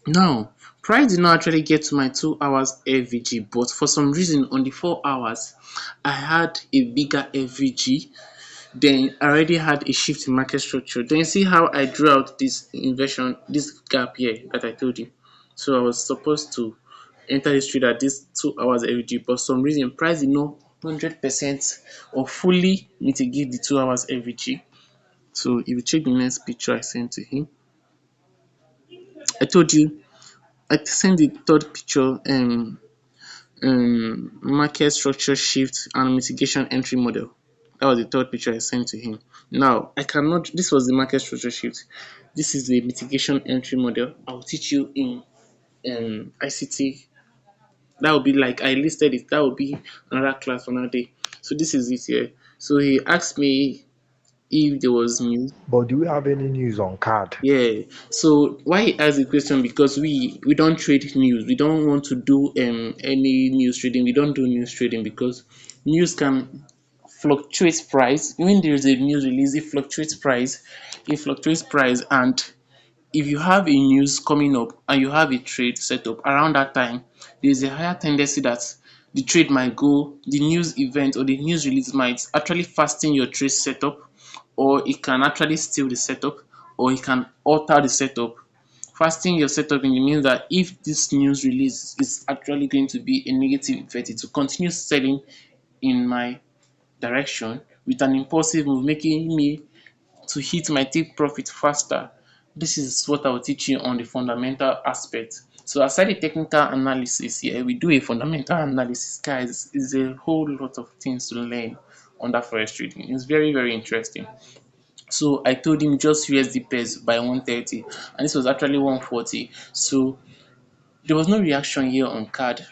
Now, price did not actually get to my 2 hours FVG, but for some reason on the 4 hours, I had a bigger FVG. Then I already had a shift in market structure. Then you see how I drew out this inversion, this gap here that I told you. So I was supposed to enter this trade at this 2 hours FVG, but some reason price did not 100% or fully mitigate the 2 hours FVG. So if you check the next picture I sent to him, I told you I sent the third picture, market structure shift and mitigation entry model. That was the third picture I sent to him. Now I cannot, this was the market structure shift. This is the mitigation entry model. I'll teach you in ICT. That would be like I listed it. That would be another class for another day. So this is it here. So he asked me if there was news. But do we have any news on card? Yeah. So why he asked the question? Because we don't trade news. We don't want to do any news trading. We don't do news trading because news can fluctuate price. When there is a news release, it fluctuates price. It fluctuates price, and if you have a news coming up and you have a trade set up around that time, there is a higher tendency that the trade might go, the news event or the news release might actually fasten your trade setup, or it can actually steal the setup, or it can alter the setup. Fasting your setup means that if this news release is actually going to be a negative effect, it will continue selling in my direction with an impulsive move, making me to hit my take profit faster. This is what I will teach you on the fundamental aspect. So aside the technical analysis here, we do a fundamental analysis, guys. It's a whole lot of things to learn under forex trading. It's very, very interesting. So I told him just USD pairs by 130, and this was actually 140. So there was no reaction here on card.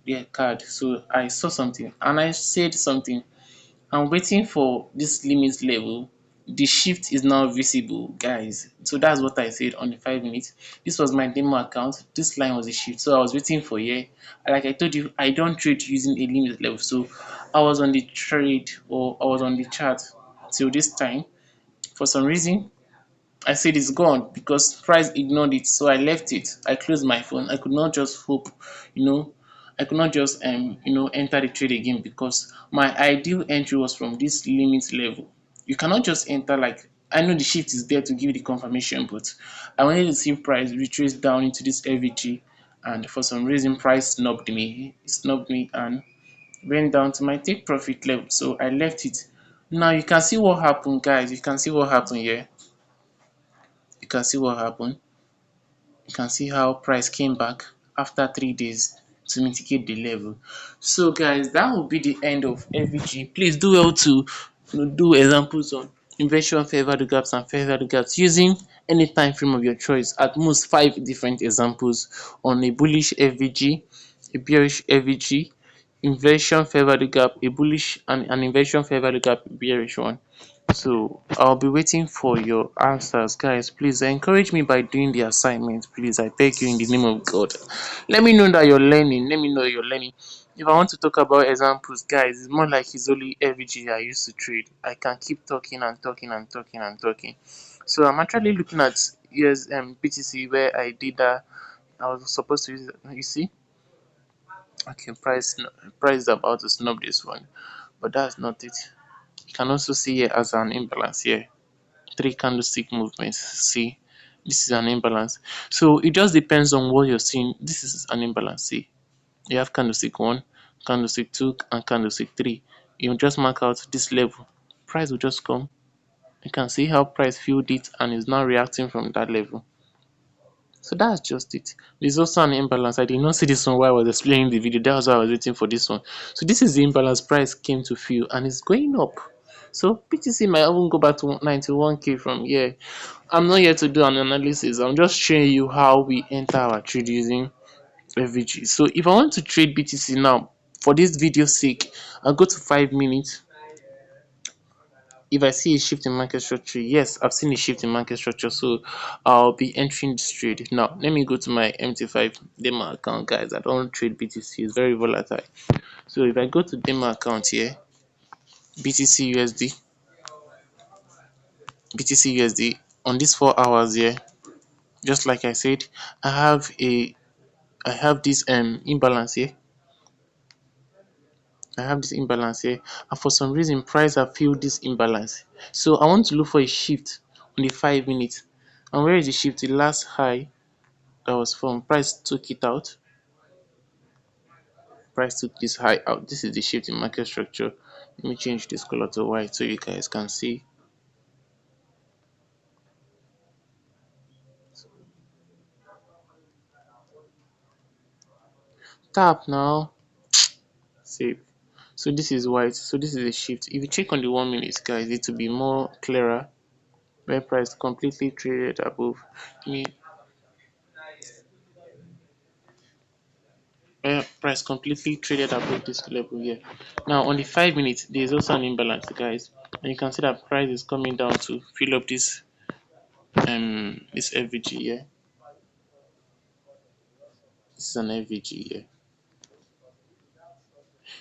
Yeah, card. So I saw something and I said something. I'm waiting for this limit level. The shift is now visible, guys. So that's what I said on the 5 minutes. This was my demo account. This line was a shift. So I was waiting for here. Like I told you, I don't trade using a limit level. So I was on the trade or I was on the chart till this time. For some reason, I said it's gone because price ignored it, so I left it. I closed my phone. I could not just hope, you know, I could not just enter the trade again because my ideal entry was from this limit level. You cannot just enter like I know the shift is there to give you the confirmation, but I wanted to see price retrace down into this FVG and for some reason price snubbed me and went down to my take profit level, so I left it. Now you can see what happened, guys. You can see what happened here. You can see what happened. You can see how price came back after 3 days to mitigate the level. So guys, that will be the end of FVG. Please do well to do examples on inversion, fair value gaps and fair value gaps using any time frame of your choice. At most 5 different examples on a bullish FVG, a bearish FVG, inversion fair value gap, a bullish and an inversion fair value gap, bearish one. So I'll be waiting for your answers, guys. Please encourage me by doing the assignment. Please, I beg you in the name of God. Let me know that you're learning. Let me know you're learning. If I want to talk about examples, guys, it's more like it's only FVG I used to trade. I can keep talking and talking and talking and talking. So I'm actually looking at BTC where I did that. I was supposed to use it. You see, okay, price is about to snub this one, but that's not it. You can also see it as an imbalance here. 3 candlestick movements. See, this is an imbalance. So it just depends on what you're seeing. This is an imbalance. See, you have candlestick 1, candlestick 2, and candlestick 3. You just mark out this level. Price will just come. You can see how price filled it and is now reacting from that level. So that's just it. There's also an imbalance. I did not see this one while I was explaining the video. That was why I was waiting for this one. So this is the imbalance price came to fill and it's going up. So BTC might even go back to 91k from here. I'm not here to do an analysis. I'm just showing you how we enter our trade using FVG. So if I want to trade BTC now, for this video sake, I'll go to 5 minutes. If I see a shift in market structure, yes, I've seen a shift in market structure, so I'll be entering this trade. Now, let me go to my MT5 demo account, guys. I don't trade BTC, it's very volatile. So if I go to demo account here, BTC USD, BTC USD on these 4 hours here, just like I said, I have a I have this imbalance here. I have this imbalance here, and for some reason, price have filled this imbalance. So I want to look for a shift on the 5 minutes. And where is the shift? The last high that was from price took it out. Price took this high out. This is the shift in market structure. Let me change this color to white so you guys can see. Tap now. Save. So this is white. So this is a shift. If you check on the 1 minute, guys, it will be more clearer. Where price completely traded above. Me price completely traded above this level here. Now on the 5 minutes, there is also an imbalance, guys, and you can see that price is coming down to fill up this FVG here. This is an FVG here.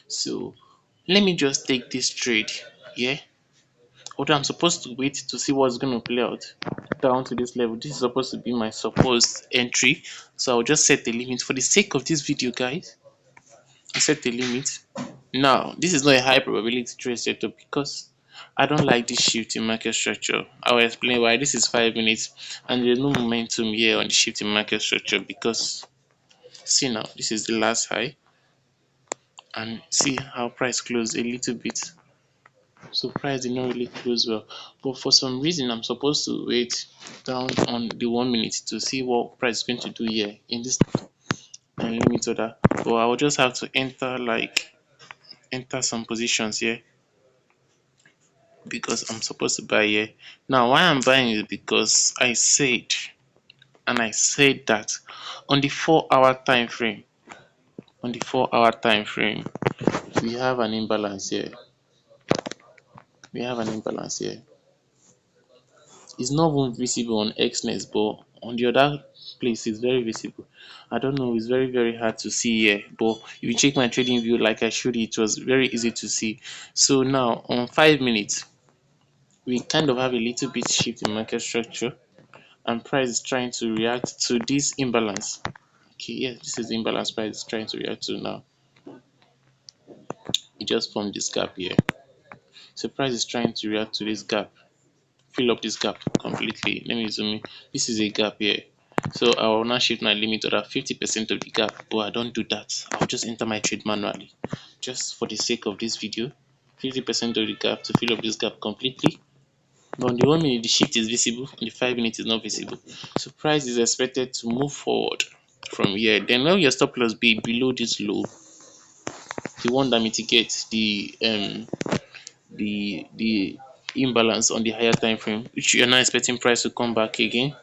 So let me just take this trade here. Although I'm supposed to wait to see what's going to play out down to this level. This is supposed to be my supposed entry, so I'll just set the limit for the sake of this video, guys. I set the limit. Now, this is not a high probability trade setup because I don't like this shift in market structure. I will explain why. This is 5 minutes and there's no momentum here on the shift in market structure because see now, this is the last high and see how price closed a little bit. So price did not really close well, but for some reason I'm supposed to wait down on the 1 minute to see what price is going to do here in this limit order. But I will just have to enter some positions here because I'm supposed to buy here. Now why I'm buying is because I said that on the 4 hour time frame, we have an imbalance here. We have an imbalance here. It's not even visible on Xnet, but on the other place it's very visible. I don't know, it's very hard to see here, but if you check my trading view like I showed you, it was very easy to see. So now on 5 minutes, we kind of have a little bit shift in market structure and price is trying to react to this imbalance. Okay, yes, this is the imbalance price is trying to react to now. It just formed this gap here. So price is trying to react to this gap, fill up this gap completely. Let me zoom in. This is a gap here. So I will now shift my limit to that 50% of the gap, but I don't do that. I'll just enter my trade manually, just for the sake of this video. 50% of the gap to fill up this gap completely. But on the 1 minute, the shift is visible, on the 5 minutes is not visible. So price is expected to move forward from here. Then let your stop loss be below this low, the one that mitigates the imbalance on the higher time frame, which you're not expecting price to come back again.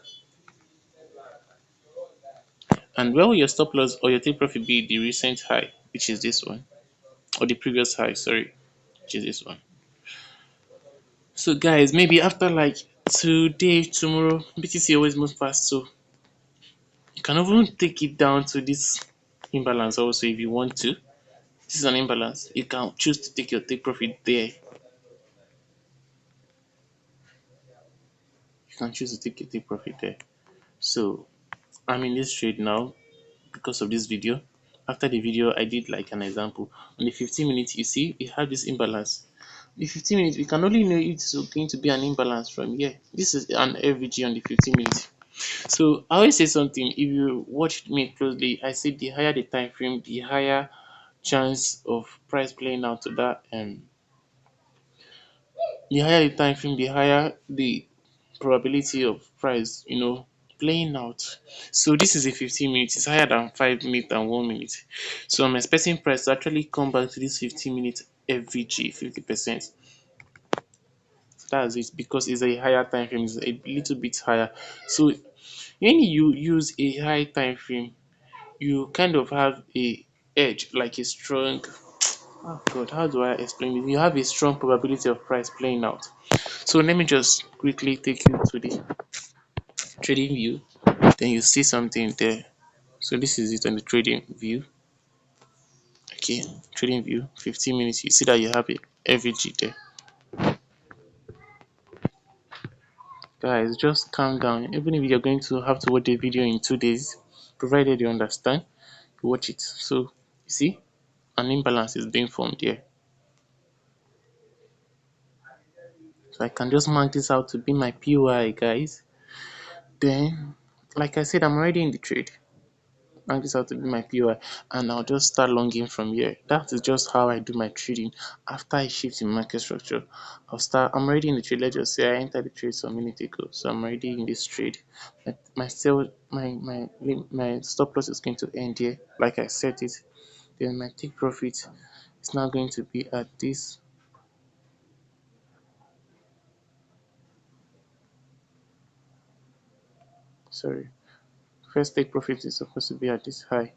And where will your stop loss or your take profit be? The recent high, which is this one, or the previous high, sorry, which is this one. So guys, maybe after like today, tomorrow, BTC always moves fast, so you can even take it down to this imbalance also if you want to. This is an imbalance. You can choose to take your take profit there. You can choose to take your take profit there. So I'm in this trade now because of this video. After the video, I did like an example. On the 15 minutes, you see, we have this imbalance. The 15 minutes, we can only know it's going to be an imbalance from here. This is an FVG on the 15 minutes. So I always say something. If you watched me closely, I said the higher the time frame, the higher chance of price playing out to that. The higher the time frame, the higher the probability of price, playing out. So this is a 15 minutes. It's higher than 5 minutes and 1 minute. So I'm expecting price to actually come back to this 15 minutes FVG 50%. That's it because it's a higher time frame, it's a little bit higher. So when you use a high time frame, you kind of have a edge, like a strong, oh god, how do I explain it? You have a strong probability of price playing out. So let me just quickly take you to the trading view, then you see something there. So this is it on the trading view. Okay, trading view, 15 minutes. You see that you have a FVG there. Guys, just calm down. Even if you're going to have to watch the video in 2 days, provided you understand, you watch it. So you see, an imbalance is being formed here. So I can just mark this out to be my POI, guys. Then, like I said, I'm already in the trade. Mark this out to be my POI, and I'll just start longing from here. That is just how I do my trading. After I shift in market structure, I'm already in the trade. Let's just say I entered the trade some minutes ago, so I'm already in this trade. My sell, my stop loss is going to end here, like I set it. Then my take profit is now going to be at this. Sorry, first take profit is supposed to be at this high.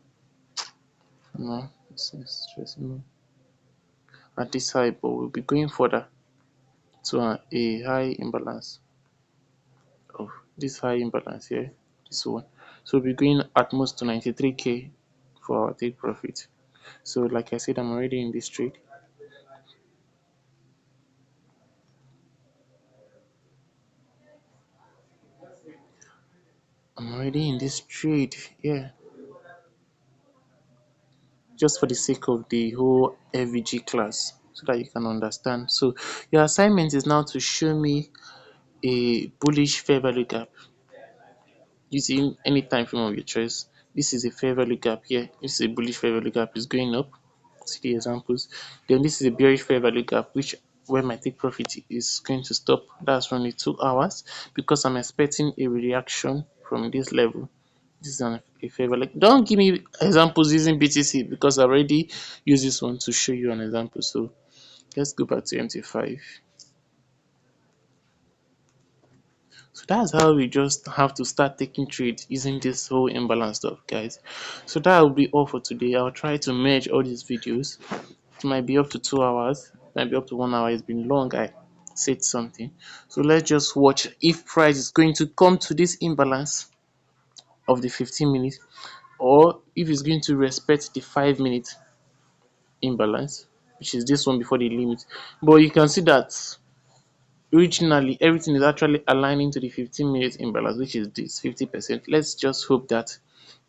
No, this is stressing me. At this high, but we'll be going further to a high imbalance of this high imbalance here, this one. So we'll be going at most to 93k for our take profit. So like I said, I'm already in this trade. I'm already in this trade, yeah. Just for the sake of the whole FVG class, so that you can understand. So your assignment is now to show me a bullish fair value gap using any time frame of your choice. This is a fair value gap here. This is a bullish fair value gap, is going up. See the examples. Then this is a bearish fair value gap, which where my take profit is going to stop. That's only 2 hours because I'm expecting a reaction from this level. This is a fair value. Don't give me examples using BTC because I already used this one to show you an example. So let's go back to MT5. So that's how we just have to start taking trades using this whole imbalance stuff, guys. So that will be all for today. I'll try to merge all these videos. It might be up to 2 hours, it might be up to 1 hour. It's been long. I said something. So let's just watch if price is going to come to this imbalance of the 15 minutes or if it's going to respect the 5 minute imbalance, which is this one before the limit. But you can see that originally everything is actually aligning to the 15 minutes imbalance, which is this 50%. Let's just hope that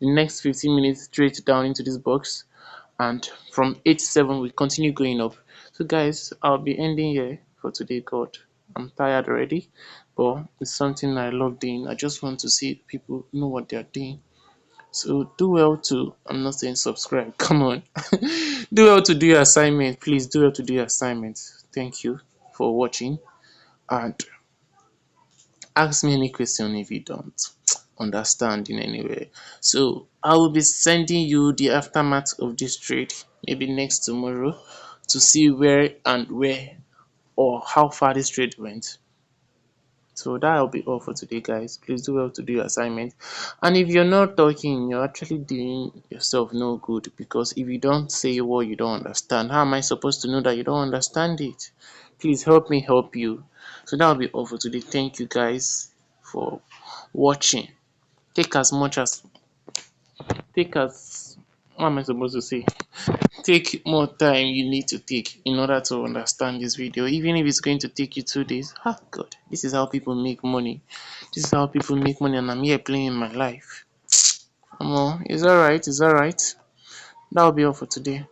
the next 15 minutes straight down into this box, and from 87 we continue going up. So guys, I'll be ending here for today. God, I'm tired already. but it's something I love doing. I just want to see people know what they're doing. So do well to, I'm not saying subscribe, come on. Do well to do your assignment. Please do well to do your assignment. Thank you for watching, and ask me any question if you don't understand in any way. So I will be sending you the aftermath of this trade maybe next tomorrow to see where or how far this trade went. So that'll be all for today, guys. Please do well to do your assignment. And if you're not talking, you're actually doing yourself no good, because if you don't say what you don't understand, how am I supposed to know that you don't understand it? Please help me help you. So that'll be all for today. Thank you guys for watching. Take as much as take as what am I supposed to say? Take more time you need to take in order to understand this video, even if it's going to take you 2 days. Ah, God, this is how people make money. This is how people make money, and I'm here playing my life. It's alright, it's alright. That'll be all for today.